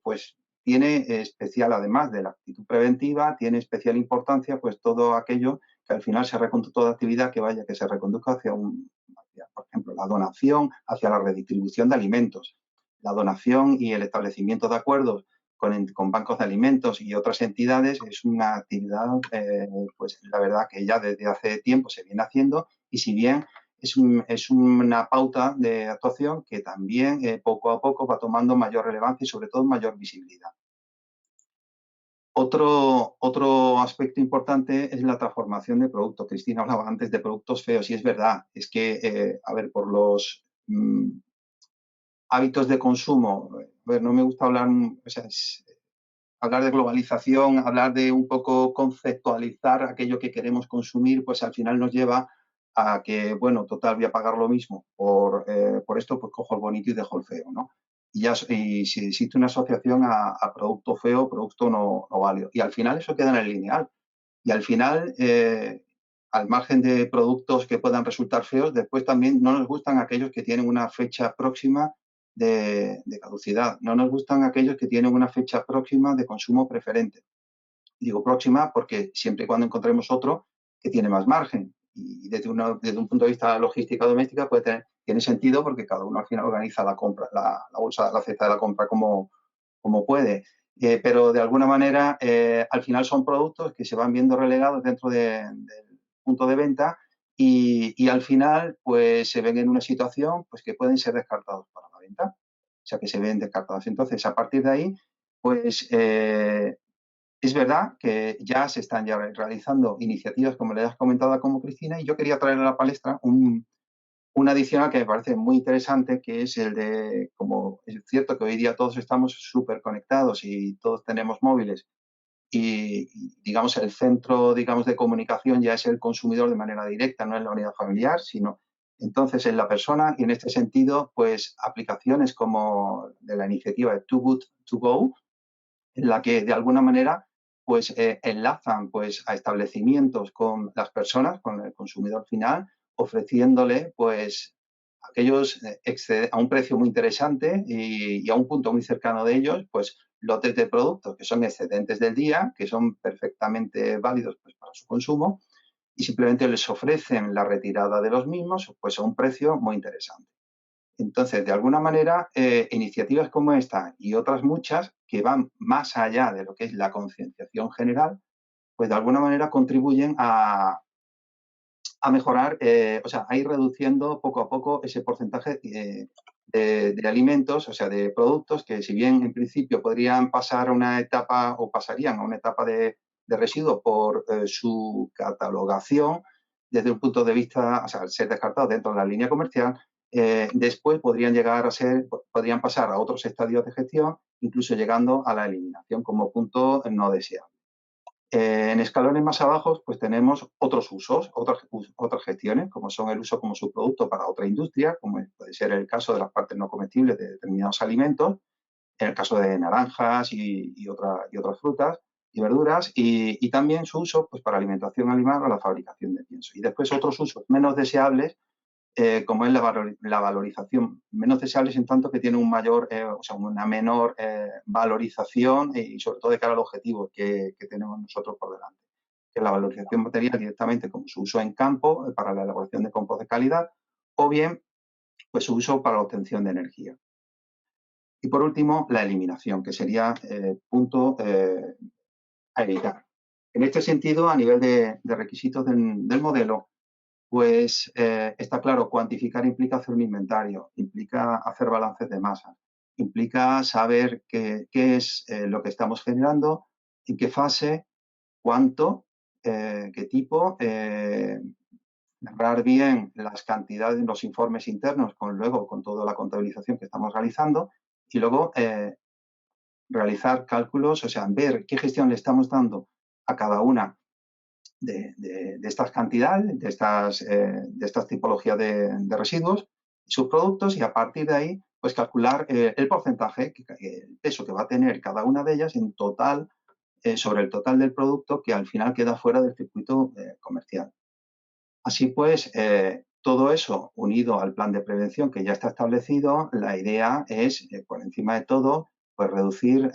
pues tiene especial, además de la actitud preventiva, tiene especial importancia pues todo aquello que al final toda actividad que se reconduzca hacia por ejemplo, la donación, hacia la redistribución de alimentos. La donación y el establecimiento de acuerdos con bancos de alimentos y otras entidades es una actividad, pues la verdad que ya desde hace tiempo se viene haciendo, y si bien es una pauta de actuación que también poco a poco va tomando mayor relevancia y sobre todo mayor visibilidad. Otro aspecto importante es la transformación de producto. Cristina hablaba antes de productos feos y es verdad, es que, a ver, por los hábitos de consumo, no me gusta hablar, o sea, hablar de globalización, hablar de un poco conceptualizar aquello que queremos consumir, pues al final nos lleva a que, bueno, total, voy a pagar lo mismo por esto, pues cojo el bonito y dejo el feo, ¿no? Y si existe una asociación a producto feo, producto no válido. Y al final eso queda en el lineal. Y al final, al margen de productos que puedan resultar feos, después también no nos gustan aquellos que tienen una fecha próxima de caducidad. No nos gustan aquellos que tienen una fecha próxima de consumo preferente. Digo próxima porque siempre y cuando encontremos otro que tiene más margen. Y desde un punto de vista logística doméstica tiene sentido porque cada uno al final organiza la compra, la bolsa, la cesta de la compra como puede. Pero de alguna manera al final son productos que se van viendo relegados dentro del punto de venta y al final pues se ven en una situación pues que pueden ser descartados para la venta, o sea que se ven descartados. Entonces, a partir de ahí, pues es verdad que ya se están ya realizando iniciativas, como le has comentado como Cristina, y yo quería traer a la palestra un adicional que me parece muy interesante, que es el de, como es cierto que hoy día todos estamos súper conectados y todos tenemos móviles, y, digamos, el centro, digamos, de comunicación ya es el consumidor de manera directa, no es la unidad familiar, sino entonces es la persona, y en este sentido, pues aplicaciones como de la iniciativa de Too Good To Go, en la que de alguna manera pues enlazan pues a establecimientos con las personas, con el consumidor final, ofreciéndole pues aquellos a un precio muy interesante y a un punto muy cercano de ellos, pues lotes de productos que son excedentes del día, que son perfectamente válidos pues, para su consumo, y simplemente les ofrecen la retirada de los mismos pues a un precio muy interesante. Entonces, de alguna manera, iniciativas como esta y otras muchas que van más allá de lo que es la concienciación general, pues de alguna manera contribuyen a mejorar, o sea, a ir reduciendo poco a poco ese porcentaje de alimentos, o sea, de productos que si bien en principio podrían pasar a una etapa o pasarían a una etapa de residuo por su catalogación desde un punto de vista, o sea, al ser descartados dentro de la línea comercial, después podrían llegar a ser, podrían pasar a otros estadios de gestión, incluso llegando a la eliminación como punto no deseado. En escalones más abajo, pues tenemos otros usos, otras gestiones, como son el uso como subproducto para otra industria, como puede ser el caso de las partes no comestibles de determinados alimentos, en el caso de naranjas y otras frutas y verduras, y también su uso pues, para alimentación animal o la fabricación de pienso. Y después otros usos menos deseables, como es la valorización, menos deseables en tanto que tiene un mayor, o sea, una menor valorización y sobre todo de cara al objetivo que tenemos nosotros por delante, que es la valorización material directamente como su uso en campo para la elaboración de compost de calidad o bien pues su uso para la obtención de energía. Y por último, la eliminación, que sería punto a evitar. En este sentido, a nivel de requisitos del modelo, pues está claro, cuantificar implica hacer un inventario, implica hacer balances de masa, implica saber qué es lo que estamos generando, en qué fase, cuánto, qué tipo, narrar bien las cantidades en los informes internos luego con toda la contabilización que estamos realizando y luego realizar cálculos, o sea, ver qué gestión le estamos dando a cada una de estas cantidades, de estas tipologías de residuos, subproductos, y a partir de ahí, pues calcular el porcentaje, el peso que va a tener cada una de ellas en total, sobre el total del producto que al final queda fuera del circuito comercial. Así pues, todo eso unido al plan de prevención que ya está establecido, la idea es, por encima de todo, pues reducir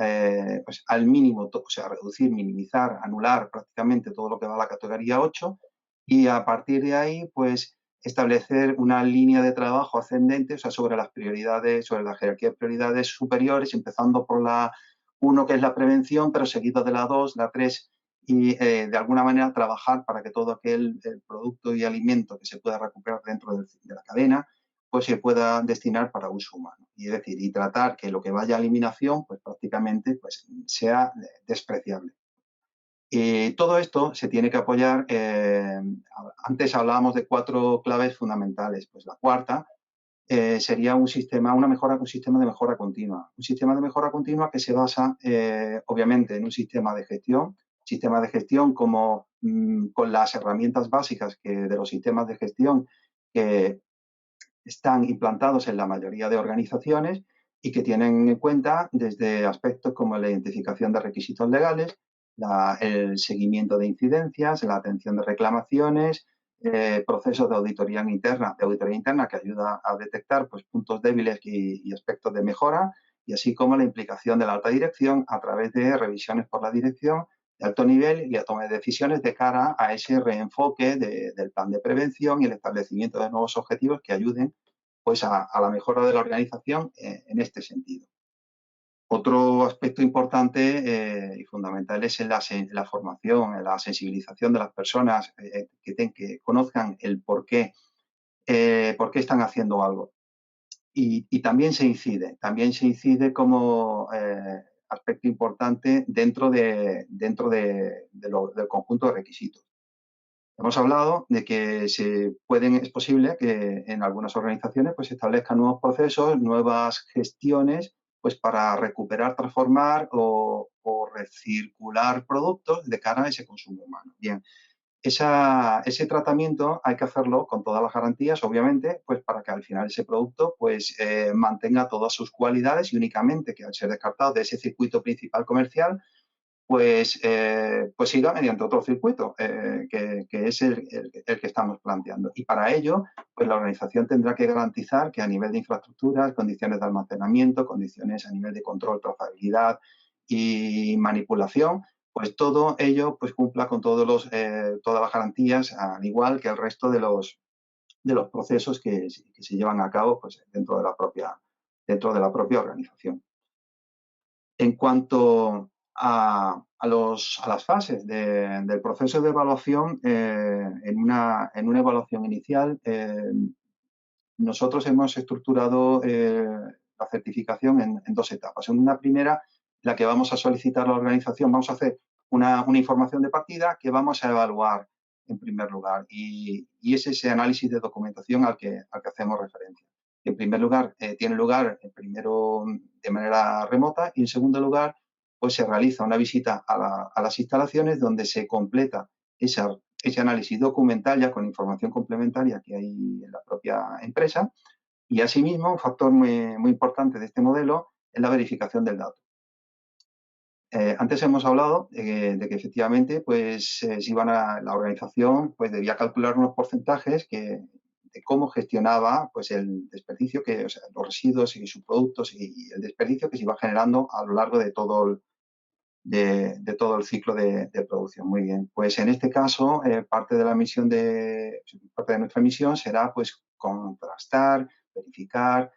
pues al mínimo, o sea, reducir, minimizar, anular prácticamente todo lo que va a la categoría 8 y a partir de ahí, pues establecer una línea de trabajo ascendente, o sea, sobre las prioridades, sobre la jerarquía de prioridades superiores, empezando por la 1, que es la prevención, pero seguido de la 2, la 3, y de alguna manera trabajar para que todo aquel producto y alimento que se pueda recuperar dentro de la cadena pues se pueda destinar para uso humano. Y es decir, y tratar que lo que vaya a eliminación pues prácticamente pues, sea despreciable. Todo esto se tiene que apoyar, antes hablábamos de 4 claves fundamentales, pues la cuarta sería un sistema de mejora continua. Un sistema de mejora continua que se basa, obviamente, en un sistema de gestión como con las herramientas básicas de los sistemas de gestión que están implantados en la mayoría de organizaciones y que tienen en cuenta desde aspectos como la identificación de requisitos legales, el seguimiento de incidencias, la atención de reclamaciones, procesos de auditoría interna que ayuda a detectar pues, puntos débiles y aspectos de mejora, y así como la implicación de la alta dirección a través de revisiones por la dirección de alto nivel y la toma de decisiones de cara a ese reenfoque del plan de prevención y el establecimiento de nuevos objetivos que ayuden pues, a la mejora de la organización en este sentido. Otro aspecto importante y fundamental es en la formación, en la sensibilización de las personas que conozcan el por qué están haciendo algo. Y también se incide como aspecto importante dentro del conjunto de requisitos. Hemos hablado de que es posible que en algunas organizaciones pues, se establezcan nuevos procesos, nuevas gestiones, pues para recuperar, transformar o recircular productos de cara a ese consumo humano. Bien, ese tratamiento hay que hacerlo con todas las garantías, obviamente, pues para que al final ese producto pues, mantenga todas sus cualidades y únicamente que al ser descartado de ese circuito principal comercial, pues siga mediante otro circuito, que es el que estamos planteando. Y para ello, pues la organización tendrá que garantizar que a nivel de infraestructuras, condiciones de almacenamiento, condiciones a nivel de control, trazabilidad y manipulación, pues todo ello pues cumpla con todas las garantías, al igual que el resto de los procesos que se llevan a cabo pues, dentro de la propia organización. En cuanto a las fases del proceso de evaluación, en una evaluación inicial, nosotros hemos estructurado la certificación en 2 etapas. En una primera, la que vamos a solicitar a la organización, vamos a hacer una información de partida que vamos a evaluar en primer lugar y es ese análisis de documentación al que hacemos referencia. En primer lugar, tiene lugar primero de manera remota y en segundo lugar, pues se realiza una visita a las instalaciones donde se completa ese análisis documental ya con información complementaria que hay en la propia empresa y asimismo un factor muy importante de este modelo es la verificación del dato. Antes hemos hablado de que efectivamente pues, la organización pues, debía calcular unos porcentajes de cómo gestionaba pues, el desperdicio, los residuos y subproductos y el desperdicio que se iba generando a lo largo de todo el ciclo de producción. Muy bien, pues en este caso parte de nuestra misión será pues contrastar, verificar,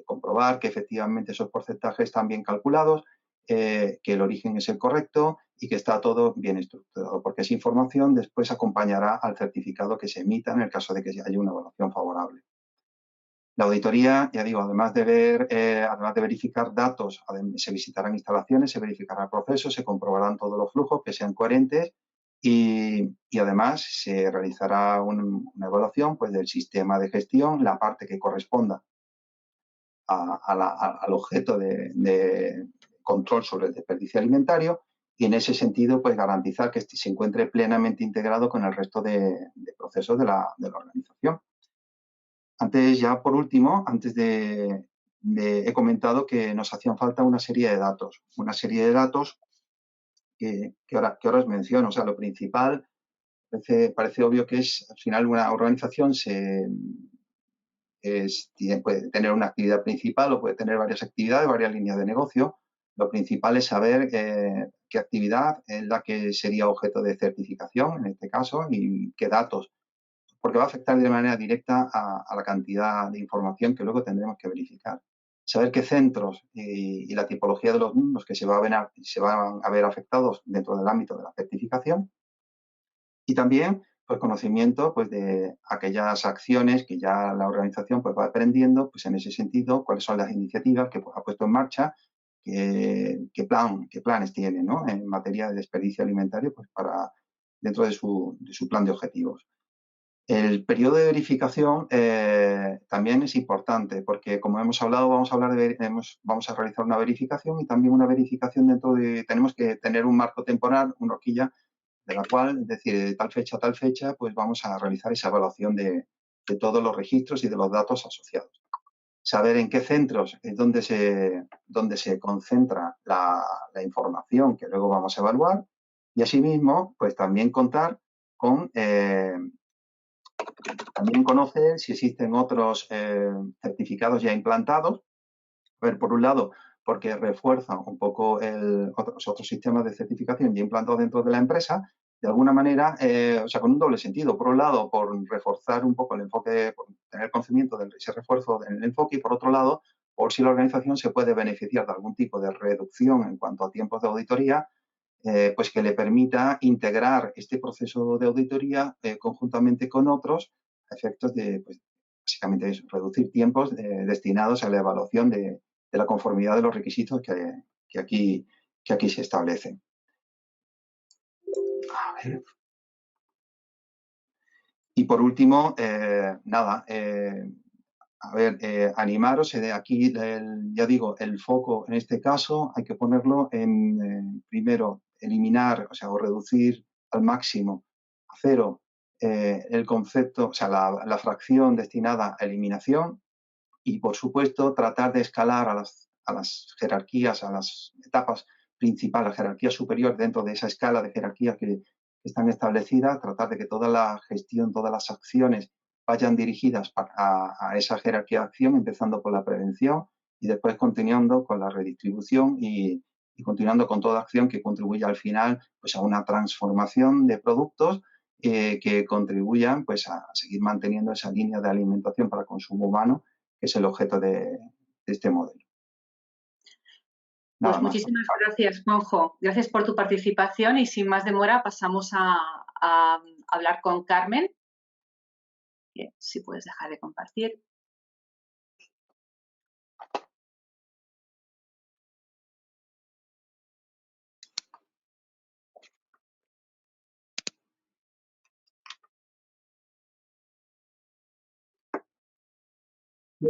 comprobar que efectivamente esos porcentajes están bien calculados, que el origen es el correcto y que está todo bien estructurado, porque esa información después acompañará al certificado que se emita en el caso de que haya una evaluación favorable. La auditoría, ya digo, además de verificar datos, se visitarán instalaciones, se verificará procesos, se comprobarán todos los flujos que sean coherentes y además se realizará una evaluación pues, del sistema de gestión, la parte que corresponda al objeto de control sobre el desperdicio alimentario y en ese sentido pues, garantizar que se encuentre plenamente integrado con el resto de procesos de la organización. Antes, ya por último, he comentado que nos hacían falta una serie de datos que ahora os menciono. O sea, lo principal, parece obvio que es, al final, una organización puede tener una actividad principal o puede tener varias actividades, varias líneas de negocio. Lo principal es saber qué actividad es la que sería objeto de certificación, en este caso, y qué datos, porque va a afectar de manera directa a la cantidad de información que luego tendremos que verificar. Saber qué centros y la tipología de los mismos que se van a ver afectados dentro del ámbito de la certificación y también pues, conocimiento pues, de aquellas acciones que ya la organización pues, va aprendiendo, pues en ese sentido, cuáles son las iniciativas que ha puesto en marcha, qué planes tiene, ¿no? En materia de desperdicio alimentario pues, dentro de su plan de objetivos. El periodo de verificación también es importante porque, como hemos hablado, vamos a realizar una verificación y también una verificación tenemos que tener un marco temporal, una horquilla, de la cual, es decir, de tal fecha a tal fecha, pues vamos a realizar esa evaluación de todos los registros y de los datos asociados. Saber en qué centros es donde se concentra la información que luego vamos a evaluar y, asimismo, pues también contar con... También conocer si existen otros certificados ya implantados. A ver, por un lado, porque refuerzan un poco otros sistemas de certificación ya implantados dentro de la empresa, de alguna manera, con un doble sentido. Por un lado, por reforzar un poco el enfoque, por tener conocimiento de ese refuerzo en el enfoque y, por otro lado, por si la organización se puede beneficiar de algún tipo de reducción en cuanto a tiempos de auditoría, pues que le permita integrar este proceso de auditoría conjuntamente con otros a efectos de, pues, básicamente eso, reducir tiempos destinados a la evaluación de la conformidad de los requisitos que aquí se establecen. A ver. Y por último, nada, a ver, animaros, aquí ya digo, el foco en este caso hay que ponerlo en, primero, eliminar, o sea, o reducir al máximo, a cero, el concepto, o sea, la fracción destinada a eliminación y, por supuesto, tratar de escalar a las jerarquías, a las etapas principales, jerarquía superior dentro de esa escala de jerarquías que están establecidas, tratar de que toda la gestión, todas las acciones vayan dirigidas a esa jerarquía de acción, empezando por la prevención y después continuando con la redistribución y continuando con toda acción que contribuya al final pues, a una transformación de productos que contribuyan pues, a seguir manteniendo esa línea de alimentación para consumo humano, que es el objeto de este modelo. Pues muchísimas gracias, Juanjo. Gracias por tu participación y sin más demora pasamos a hablar con Carmen. Bien, si puedes dejar de compartir.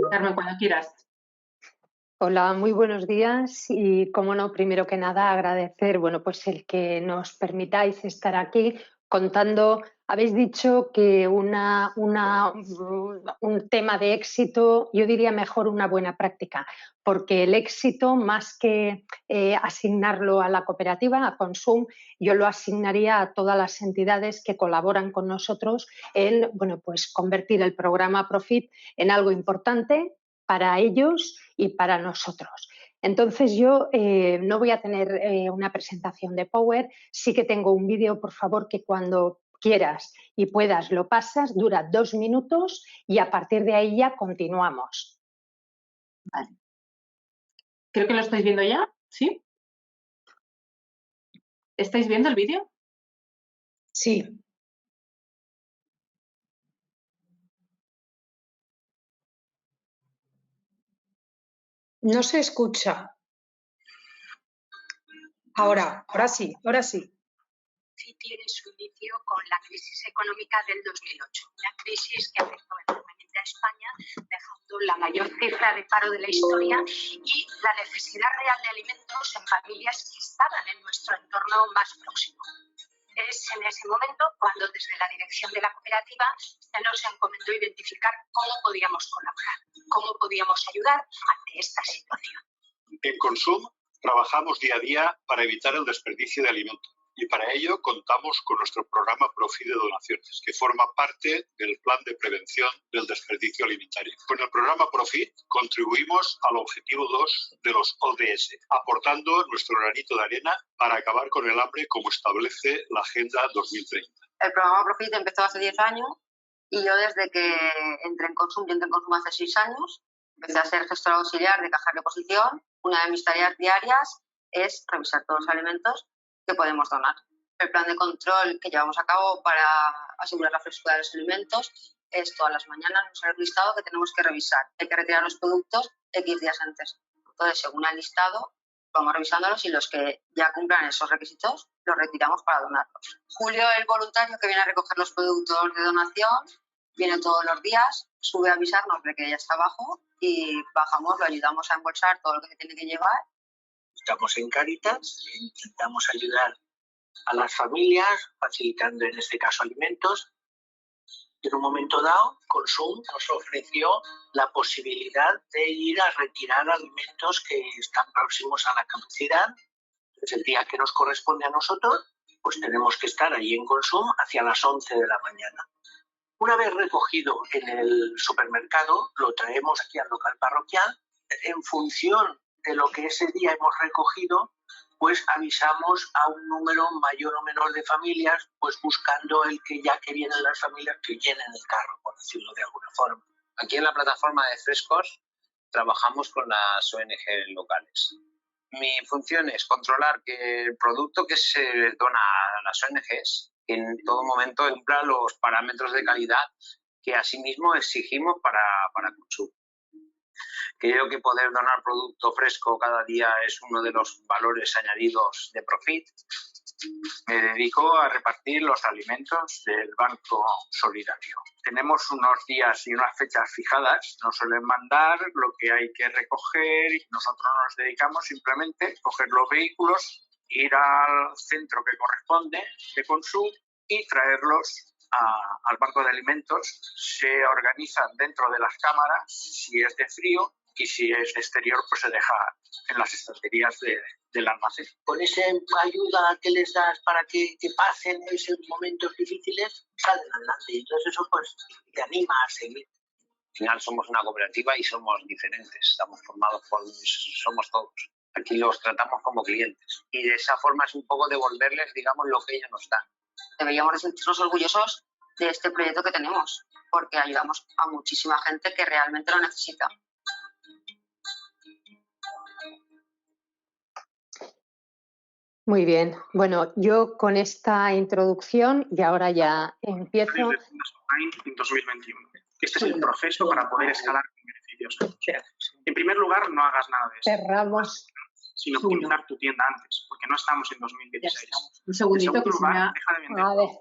Carmen, cuando quieras. Hola, muy buenos días y, como no, primero que nada agradecer, bueno, pues el que nos permitáis estar aquí contando. Habéis dicho que un tema de éxito, yo diría mejor una buena práctica, porque el éxito, más que asignarlo a la cooperativa, a Consum, yo lo asignaría a todas las entidades que colaboran con nosotros en, bueno, pues convertir el programa Profit en algo importante para ellos y para nosotros. Entonces yo no voy a tener una presentación de Power, sí que tengo un vídeo, por favor, que cuando quieras y puedas lo pasas, dura 2 minutos y a partir de ahí ya continuamos. Vale. Creo que lo estáis viendo ya, ¿sí? ¿Estáis viendo el vídeo? Sí. No se escucha. Ahora sí, ahora sí. Sí tiene su inicio con la crisis económica del 2008, una crisis que afectó enormemente a España, dejando la mayor cifra de paro de la historia y la necesidad real de alimentos en familias que estaban en nuestro entorno más próximo. Es en ese momento cuando desde la dirección de la cooperativa se nos encomendó identificar cómo podíamos colaborar, cómo podíamos ayudar ante esta situación. En Consum trabajamos día a día para evitar el desperdicio de alimentos. Y para ello contamos con nuestro programa Profit de donaciones, que forma parte del plan de prevención del desperdicio alimentario. Con el programa Profit contribuimos al objetivo 2 de los ODS, aportando nuestro granito de arena para acabar con el hambre como establece la Agenda 2030. El programa Profit empezó hace 10 años y yo desde que entré en Consum, hace 6 años, empecé a ser gestora auxiliar de caja de reposición. Una de mis tareas diarias es revisar todos los alimentos que podemos donar. El plan de control que llevamos a cabo para asegurar la frescura de los alimentos es todas las mañanas un listado que tenemos que revisar. Hay que retirar los productos X días antes. Entonces, según el listado, vamos revisándolos y los que ya cumplan esos requisitos los retiramos para donarlos. Julio, el voluntario que viene a recoger los productos de donación, viene todos los días, sube a avisarnos de que ya está abajo y bajamos, lo ayudamos a embolsar todo lo que se tiene que llevar. Estamos en Cáritas, intentamos ayudar a las familias, facilitando en este caso alimentos. En un momento dado, Consum nos ofreció la posibilidad de ir a retirar alimentos que están próximos a la caducidad. Entonces, el día que nos corresponde a nosotros, pues tenemos que estar allí en Consum hacia las 11 de la mañana. Una vez recogido en el supermercado, lo traemos aquí al local parroquial. En función de lo que ese día hemos recogido, pues avisamos a un número mayor o menor de familias, pues buscando el que ya que vienen las familias que llenen el carro, por decirlo de alguna forma. Aquí en la plataforma de frescos trabajamos con las ONG locales. Mi función es controlar que el producto que se dona a las ONGs en todo momento cumpla los parámetros de calidad que asimismo exigimos para consumo. Creo que poder donar producto fresco cada día es uno de los valores añadidos de Profit. Me dedico a repartir los alimentos del Banco Solidario. Tenemos unos días y unas fechas fijadas, nos suelen mandar lo que hay que recoger y nosotros nos dedicamos simplemente a coger los vehículos, ir al centro que corresponde de consumo y traerlos al banco de alimentos. Se organizan dentro de las cámaras, si es de frío, y si es de exterior, pues se deja en las estanterías del almacén. Con esa ayuda que les das para que pasen esos momentos difíciles, salen adelante. Entonces eso pues te anima a seguir. Al final somos una cooperativa y somos diferentes. Estamos formados somos todos. Aquí los tratamos como clientes. Y de esa forma es un poco devolverles, digamos, lo que ellos nos dan. Deberíamos sentirnos orgullosos de este proyecto que tenemos, porque ayudamos a muchísima gente que realmente lo necesita. Muy bien. Bueno, yo con esta introducción y ahora ya empiezo. En 2021. Este es el proceso para poder escalar con beneficios. En primer lugar, no hagas nada de eso. Cerramos. Sin optimizar tu tienda antes, porque no estamos en 2016. Un segundito. En segundo lugar, deja de vender.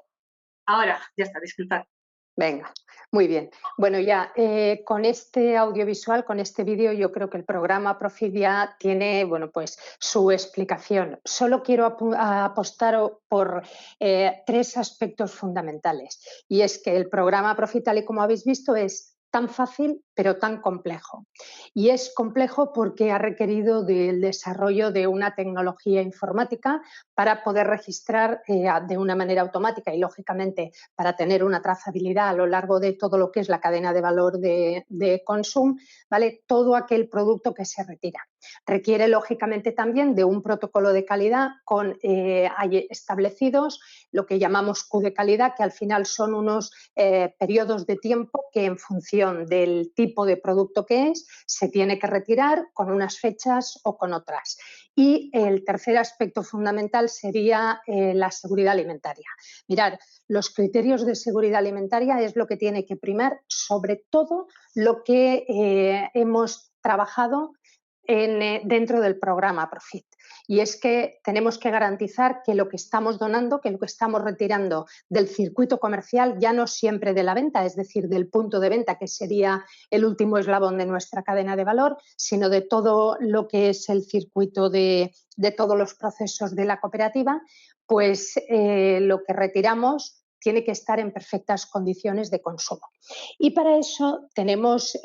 Ahora, ya está, disculpad. Venga, muy bien. Bueno, ya con este audiovisual, con este vídeo, yo creo que el programa Profit ya tiene, bueno, pues su explicación. Solo quiero apostar por 3 aspectos fundamentales. Y es que el programa Profit, tal y como habéis visto, es tan fácil pero tan complejo. Y es complejo porque ha requerido del desarrollo de una tecnología informática para poder registrar de una manera automática y, lógicamente, para tener una trazabilidad a lo largo de todo lo que es la cadena de valor de consumo, ¿vale? Todo aquel producto que se retira. Requiere, lógicamente, también de un protocolo de calidad con establecidos lo que llamamos Q de calidad, que al final son unos periodos de tiempo que, en función del tipo de producto que es, se tiene que retirar con unas fechas o con otras. Y el tercer aspecto fundamental sería la seguridad alimentaria. Mirad, los criterios de seguridad alimentaria es lo que tiene que primar sobre todo lo que hemos trabajado dentro del programa Profit. Y es que tenemos que garantizar que lo que estamos donando, que lo que estamos retirando del circuito comercial, ya no siempre de la venta, es decir, del punto de venta, que sería el último eslabón de nuestra cadena de valor, sino de todo lo que es el circuito de todos los procesos de la cooperativa, pues lo que retiramos tiene que estar en perfectas condiciones de consumo. Y para eso tenemos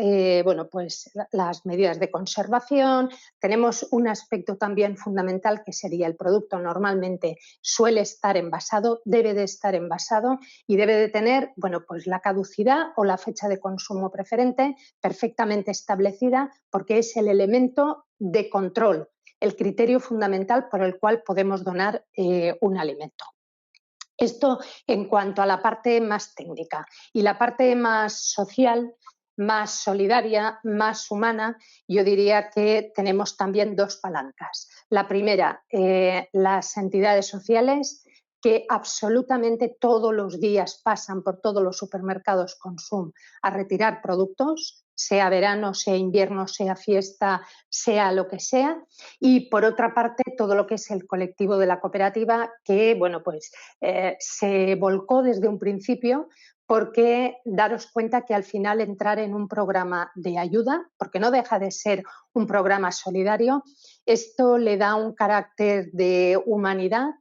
bueno, pues las medidas de conservación, tenemos un aspecto también fundamental que sería el producto normalmente suele estar envasado, debe de estar envasado y debe de tener, bueno, pues la caducidad o la fecha de consumo preferente perfectamente establecida, porque es el elemento de control, el criterio fundamental por el cual podemos donar un alimento. Esto en cuanto a la parte más técnica. Y la parte más social, más solidaria, más humana, yo diría que tenemos también 2 palancas. La primera, las entidades sociales, que absolutamente todos los días pasan por todos los supermercados Consum a retirar productos, sea verano, sea invierno, sea fiesta, sea lo que sea. Y por otra parte, todo lo que es el colectivo de la cooperativa, que bueno, pues se volcó desde un principio, porque daros cuenta que al final entrar en un programa de ayuda, porque no deja de ser un programa solidario, esto le da un carácter de humanidad,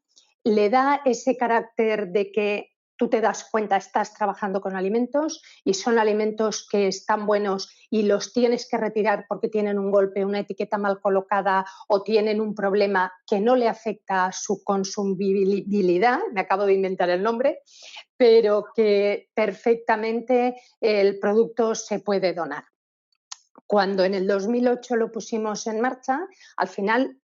le da ese carácter de que tú te das cuenta, estás trabajando con alimentos y son alimentos que están buenos y los tienes que retirar porque tienen un golpe, una etiqueta mal colocada o tienen un problema que no le afecta a su consumibilidad, me acabo de inventar el nombre, pero que perfectamente el producto se puede donar. Cuando en el 2008 lo pusimos en marcha, al final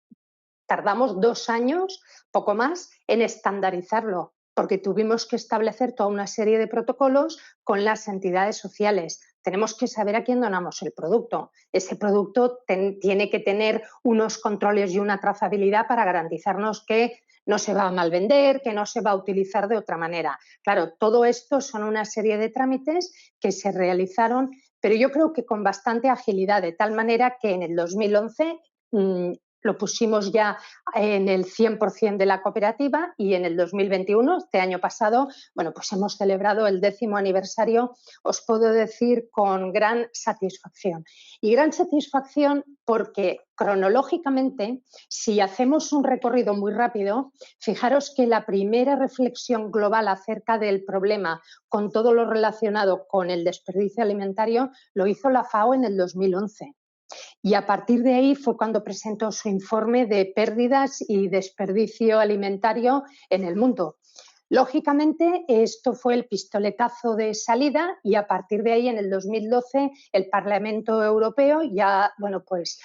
tardamos 2 años, poco más, en estandarizarlo, porque tuvimos que establecer toda una serie de protocolos con las entidades sociales. Tenemos que saber a quién donamos el producto. Ese producto tiene que tener unos controles y una trazabilidad para garantizarnos que no se va a malvender, que no se va a utilizar de otra manera. Claro, todo esto son una serie de trámites que se realizaron, pero yo creo que con bastante agilidad, de tal manera que en el 2011 lo pusimos ya en el 100% de la cooperativa y en el 2021, este año pasado, bueno, pues hemos celebrado el 10º aniversario, os puedo decir, con gran satisfacción. Y gran satisfacción porque cronológicamente, si hacemos un recorrido muy rápido, fijaros que la primera reflexión global acerca del problema con todo lo relacionado con el desperdicio alimentario lo hizo la FAO en el 2011. Y a partir de ahí fue cuando presentó su informe de pérdidas y desperdicio alimentario en el mundo. Lógicamente, esto fue el pistoletazo de salida y a partir de ahí, en el 2012, el Parlamento Europeo ya, bueno, pues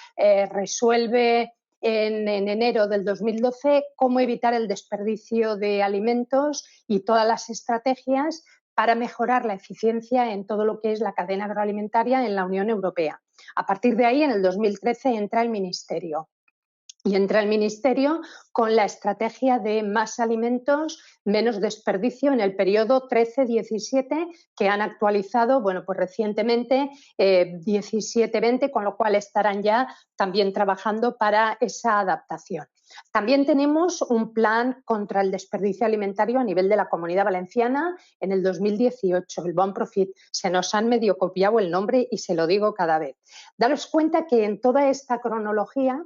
resuelve en enero del 2012 cómo evitar el desperdicio de alimentos y todas las estrategias para mejorar la eficiencia en todo lo que es la cadena agroalimentaria en la Unión Europea. A partir de ahí, en el 2013, entra el Ministerio. Y entra el Ministerio con la estrategia de más alimentos, menos desperdicio en el periodo 13-17, que han actualizado, bueno, pues recientemente 17-20, con lo cual estarán ya también trabajando para esa adaptación. También tenemos un plan contra el desperdicio alimentario a nivel de la Comunidad Valenciana en el 2018, el Bon Profit. Se nos han medio copiado el nombre y se lo digo cada vez. Daros cuenta que en toda esta cronología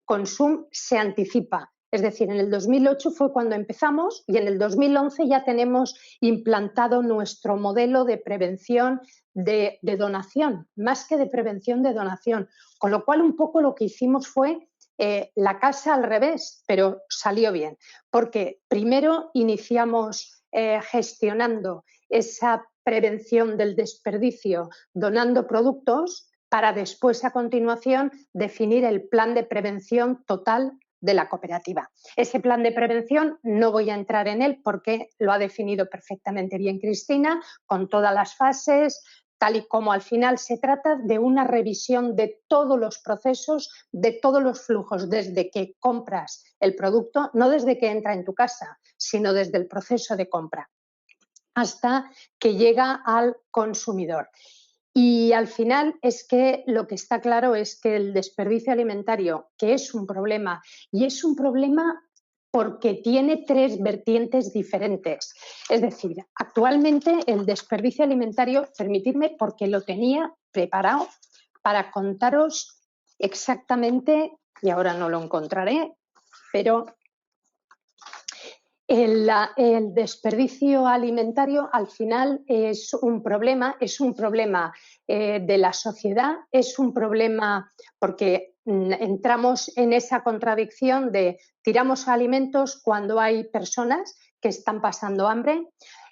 Consum se anticipa. Es decir, en el 2008 fue cuando empezamos y en el 2011 ya tenemos implantado nuestro modelo de prevención de donación, más que de prevención de donación. Con lo cual, un poco lo que hicimos fue la casa al revés, pero salió bien. Porque primero iniciamos gestionando esa prevención del desperdicio, donando productos, para después, a continuación, definir el plan de prevención total de la cooperativa. Ese plan de prevención no voy a entrar en él porque lo ha definido perfectamente bien Cristina, con todas las fases, tal y como al final se trata de una revisión de todos los procesos, de todos los flujos, desde que compras el producto, no desde que entra en tu casa, sino desde el proceso de compra, hasta que llega al consumidor. Y al final es que lo que está claro es que el desperdicio alimentario, que es un problema, y es un problema porque tiene tres vertientes diferentes. Es decir, actualmente el desperdicio alimentario, permitidme porque lo tenía preparado para contaros exactamente, y ahora no lo encontraré, pero el desperdicio alimentario al final es un problema de la sociedad, es un problema porque entramos en esa contradicción de tiramos alimentos cuando hay personas que están pasando hambre,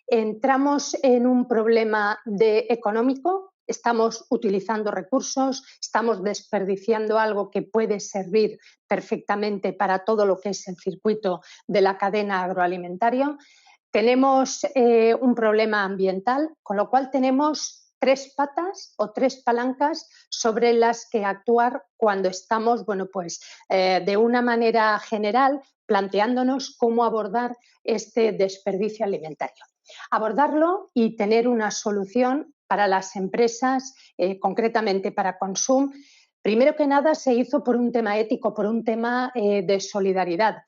entramos en un problema económico. Estamos utilizando recursos, estamos desperdiciando algo que puede servir perfectamente para todo lo que es el circuito de la cadena agroalimentaria. Tenemos un problema ambiental, con lo cual tenemos tres patas o tres palancas sobre las que actuar cuando estamos, bueno, pues de una manera general planteándonos cómo abordar este desperdicio alimentario. Abordarlo y tener una solución para las empresas, concretamente para Consum. Primero que nada se hizo por un tema ético, por un tema de solidaridad.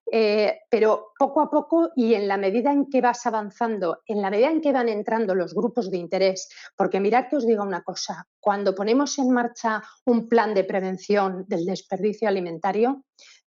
Pero poco a poco y en la medida en que vas avanzando, en la medida en que van entrando los grupos de interés, porque mirad que os digo una cosa, cuando ponemos en marcha un plan de prevención del desperdicio alimentario,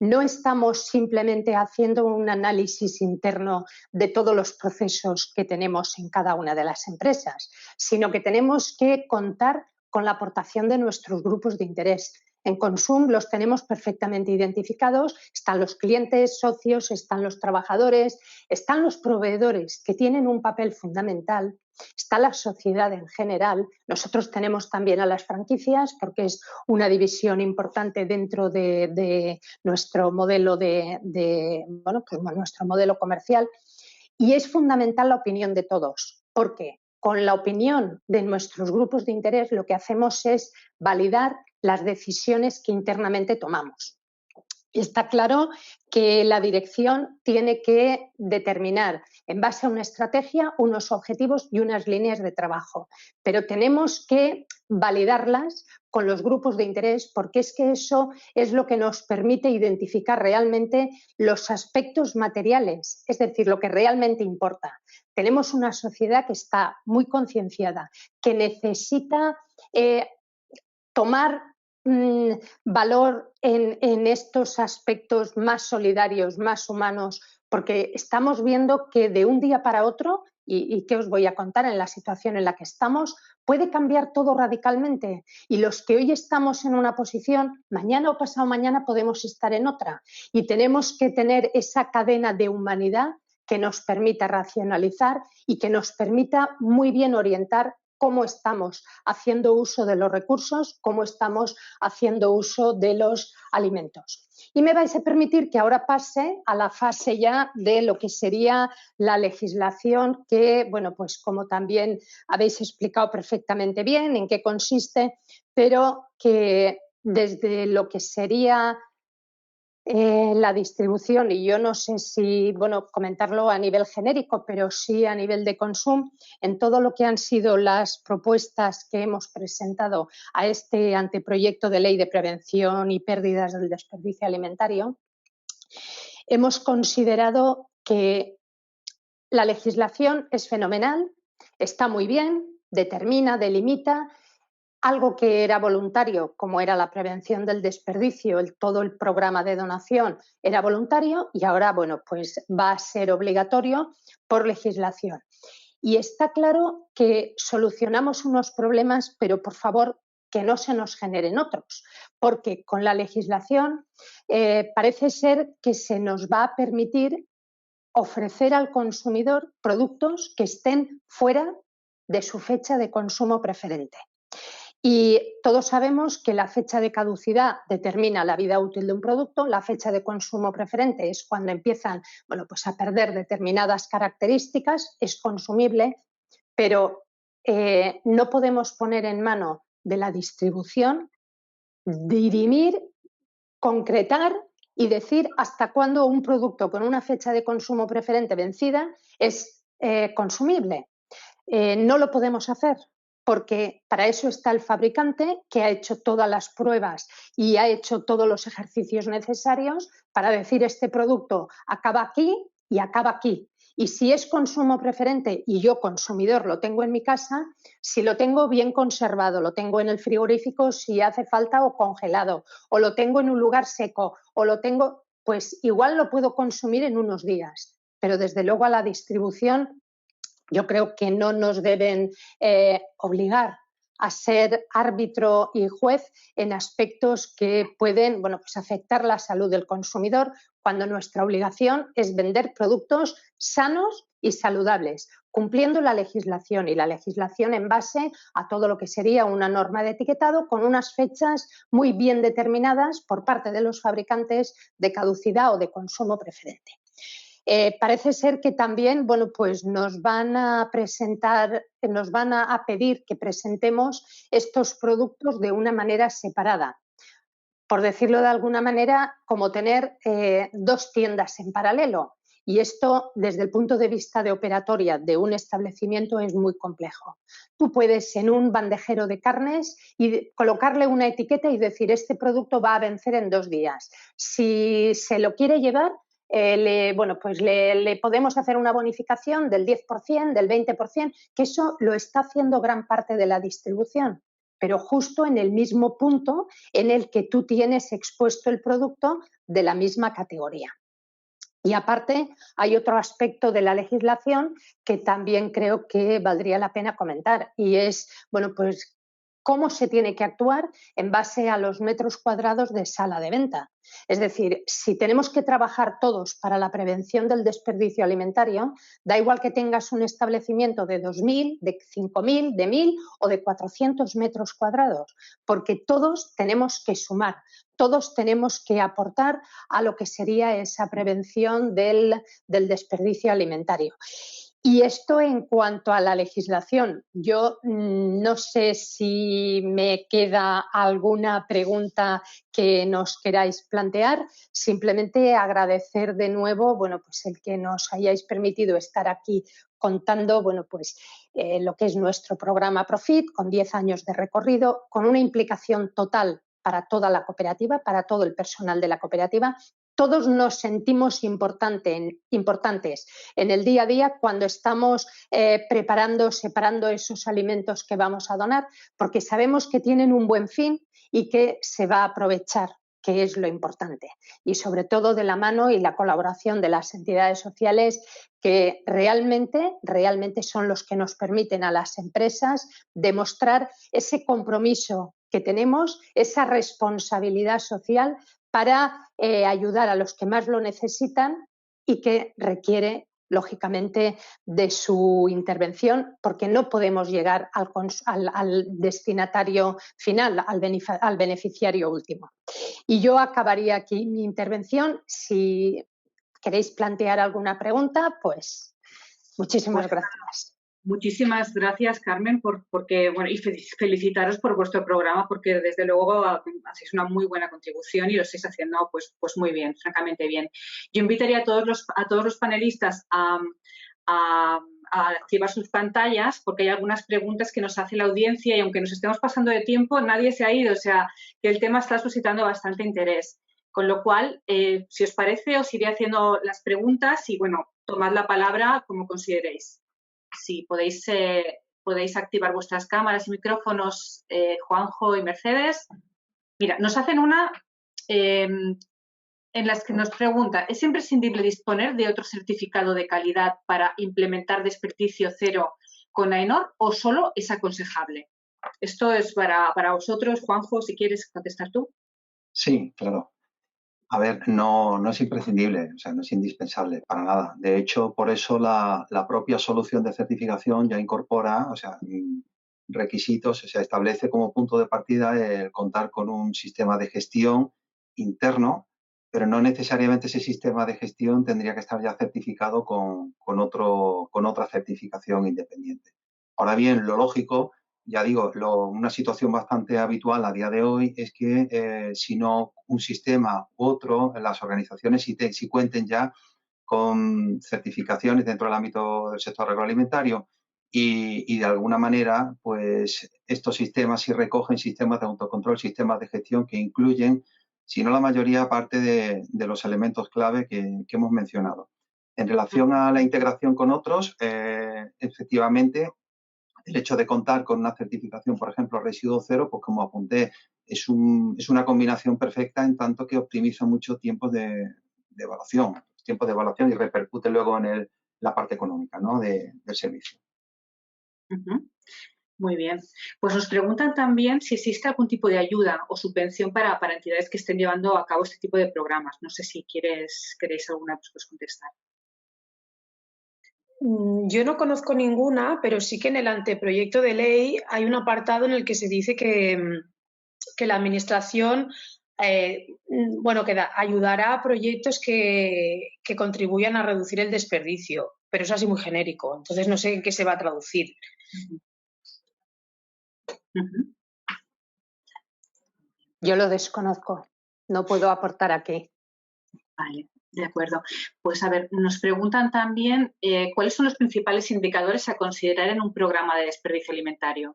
no estamos simplemente haciendo un análisis interno de todos los procesos que tenemos en cada una de las empresas, sino que tenemos que contar con la aportación de nuestros grupos de interés. En Consum los tenemos perfectamente identificados, están los clientes, socios, están los trabajadores, están los proveedores que tienen un papel fundamental, está la sociedad en general. Nosotros tenemos también a las franquicias porque es una división importante dentro de nuestro modelo nuestro modelo comercial. Y es fundamental la opinión de todos, porque con la opinión de nuestros grupos de interés lo que hacemos es validar las decisiones que internamente tomamos. Está claro que la dirección tiene que determinar, en base a una estrategia, unos objetivos y unas líneas de trabajo, pero tenemos que validarlas con los grupos de interés, porque es que eso es lo que nos permite identificar realmente los aspectos materiales, es decir, lo que realmente importa. Tenemos una sociedad que está muy concienciada, que necesita tomar valor en estos aspectos más solidarios, más humanos, porque estamos viendo que de un día para otro, y qué os voy a contar en la situación en la que estamos, puede cambiar todo radicalmente. Y los que hoy estamos en una posición, mañana o pasado mañana podemos estar en otra. Y tenemos que tener esa cadena de humanidad que nos permita racionalizar y que nos permita muy bien orientar cómo estamos haciendo uso de los recursos, cómo estamos haciendo uso de los alimentos. Y me vais a permitir que ahora pase a la fase ya de lo que sería la legislación que, bueno, pues como también habéis explicado perfectamente bien en qué consiste, pero que desde lo que sería la distribución, y yo no sé si, bueno, comentarlo a nivel genérico, pero sí a nivel de consumo, en todo lo que han sido las propuestas que hemos presentado a este anteproyecto de ley de prevención y pérdidas del desperdicio alimentario, hemos considerado que la legislación es fenomenal, está muy bien, determina, delimita. Algo que era voluntario, como era la prevención del desperdicio, todo el programa de donación era voluntario y ahora, bueno, pues va a ser obligatorio por legislación. Y está claro que solucionamos unos problemas, pero por favor que no se nos generen otros, porque con la legislación parece ser que se nos va a permitir ofrecer al consumidor productos que estén fuera de su fecha de consumo preferente. Y todos sabemos que la fecha de caducidad determina la vida útil de un producto, la fecha de consumo preferente es cuando empiezan, bueno, pues a perder determinadas características, es consumible, pero no podemos poner en mano de la distribución dirimir, concretar y decir hasta cuándo un producto con una fecha de consumo preferente vencida es consumible. No lo podemos hacer, porque para eso está el fabricante, que ha hecho todas las pruebas y ha hecho todos los ejercicios necesarios para decir este producto acaba aquí y acaba aquí. Y si es consumo preferente y yo, consumidor, lo tengo en mi casa, si lo tengo bien conservado, lo tengo en el frigorífico si hace falta o congelado, o lo tengo en un lugar seco, o lo tengo, pues igual lo puedo consumir en unos días. Pero desde luego a la distribución yo creo que no nos deben obligar a ser árbitro y juez en aspectos que pueden, bueno, pues afectar la salud del consumidor, cuando nuestra obligación es vender productos sanos y saludables, cumpliendo la legislación, y la legislación en base a todo lo que sería una norma de etiquetado con unas fechas muy bien determinadas por parte de los fabricantes de caducidad o de consumo preferente. Parece ser que también, bueno, pues nos van a pedir que presentemos estos productos de una manera separada. Por decirlo de alguna manera, como tener dos tiendas en paralelo. Y esto, desde el punto de vista de operatoria de un establecimiento, es muy complejo. Tú puedes en un bandejero de carnes y colocarle una etiqueta y decir este producto va a vencer en 2 días. Si se lo quiere llevar, le podemos hacer una bonificación del 10%, del 20%, que eso lo está haciendo gran parte de la distribución, pero justo en el mismo punto en el que tú tienes expuesto el producto de la misma categoría. Y aparte, hay otro aspecto de la legislación que también creo que valdría la pena comentar, y es, bueno, pues cómo se tiene que actuar en base a los metros cuadrados de sala de venta. Es decir, si tenemos que trabajar todos para la prevención del desperdicio alimentario, da igual que tengas un establecimiento de 2.000, de 5.000, de 1.000 o de 400 metros cuadrados, porque todos tenemos que sumar, todos tenemos que aportar a lo que sería esa prevención del desperdicio alimentario. Y esto en cuanto a la legislación. Yo no sé si me queda alguna pregunta que nos queráis plantear. Simplemente agradecer de nuevo, bueno, pues el que nos hayáis permitido estar aquí contando, bueno, pues lo que es nuestro programa Profit, con 10 años de recorrido, con una implicación total para toda la cooperativa, para todo el personal de la cooperativa. Todos nos sentimos importantes en el día a día cuando estamos preparando, separando esos alimentos que vamos a donar, porque sabemos que tienen un buen fin y que se va a aprovechar, que es lo importante. Y sobre todo de la mano y la colaboración de las entidades sociales que realmente son los que nos permiten a las empresas demostrar ese compromiso que tenemos, esa responsabilidad social para ayudar a los que más lo necesitan y que requiere, lógicamente, de su intervención, porque no podemos llegar al destinatario final, al beneficiario último. Y yo acabaría aquí mi intervención. Si queréis plantear alguna pregunta, pues muchísimas gracias. Muchísimas gracias, Carmen, porque bueno, y felicitaros por vuestro programa, porque desde luego hacéis una muy buena contribución y lo estáis haciendo pues muy bien, francamente bien. Yo invitaría a todos los panelistas a activar sus pantallas, porque hay algunas preguntas que nos hace la audiencia y aunque nos estemos pasando de tiempo, nadie se ha ido, o sea, que el tema está suscitando bastante interés. Con lo cual, si os parece, os iré haciendo las preguntas y, bueno, tomad la palabra como consideréis. Si podéis activar vuestras cámaras y micrófonos, Juanjo y Mercedes. Mira, nos hacen una en las que nos pregunta, ¿es imprescindible disponer de otro certificado de calidad para implementar desperdicio cero con AENOR o solo es aconsejable? Esto es para vosotros, Juanjo, si quieres contestar tú. Sí, claro. A ver, no es imprescindible, o sea, no es indispensable para nada. De hecho, por eso la propia solución de certificación ya incorpora, o sea, requisitos, o sea, establece como punto de partida el contar con un sistema de gestión interno, pero no necesariamente ese sistema de gestión tendría que estar ya certificado con otra certificación independiente. Ahora bien, lo lógico, ya digo, una situación bastante habitual a día de hoy es que si no un sistema u otro, las organizaciones sí cuenten ya con certificaciones dentro del ámbito del sector agroalimentario y de alguna manera, pues estos sistemas sí recogen sistemas de autocontrol, sistemas de gestión que incluyen, si no la mayoría, parte de los elementos clave que hemos mencionado. En relación a la integración con otros, efectivamente, el hecho de contar con una certificación, por ejemplo, residuo cero, pues como apunté, es una combinación perfecta en tanto que optimiza mucho tiempo de evaluación y repercute luego en la parte económica, ¿no? del servicio. Muy bien. Pues nos preguntan también si existe algún tipo de ayuda o subvención para entidades que estén llevando a cabo este tipo de programas. No sé si queréis alguna, pues contestar. Yo no conozco ninguna, pero sí que en el anteproyecto de ley hay un apartado en el que se dice que la Administración ayudará a proyectos que contribuyan a reducir el desperdicio, pero es así muy genérico, entonces no sé en qué se va a traducir. Yo lo desconozco, no puedo aportar aquí. Vale. De acuerdo. Pues a ver, nos preguntan también cuáles son los principales indicadores a considerar en un programa de desperdicio alimentario.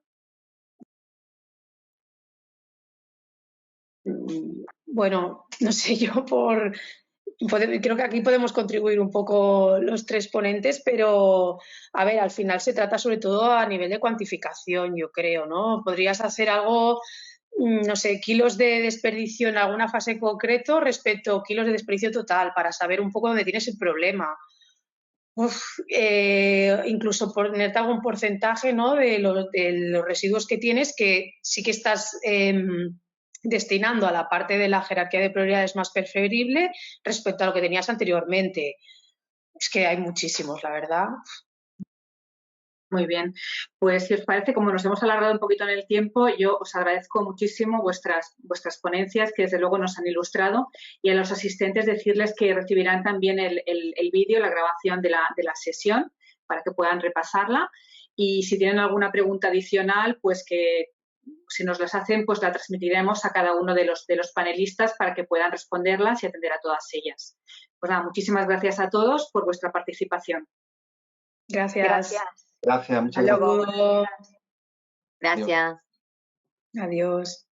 Bueno, no sé yo creo que aquí podemos contribuir un poco los tres ponentes, pero a ver, al final se trata sobre todo a nivel de cuantificación, yo creo, ¿no? Podrías hacer algo, no sé, kilos de desperdicio en alguna fase en concreto respecto a kilos de desperdicio total para saber un poco dónde tienes el problema. Incluso ponerte algún porcentaje, ¿no?, de los residuos que tienes, que sí que estás destinando a la parte de la jerarquía de prioridades más preferible respecto a lo que tenías anteriormente. Es que hay muchísimos, la verdad. Muy bien, pues si os parece, como nos hemos alargado un poquito en el tiempo, yo os agradezco muchísimo vuestras ponencias, que desde luego nos han ilustrado, y a los asistentes decirles que recibirán también el vídeo, la grabación de la sesión, para que puedan repasarla, y si tienen alguna pregunta adicional, pues que si nos las hacen, pues la transmitiremos a cada uno de los panelistas para que puedan responderlas y atender a todas ellas. Pues nada, muchísimas gracias a todos por vuestra participación. Gracias. Gracias, muchas gracias. Gracias. Adiós.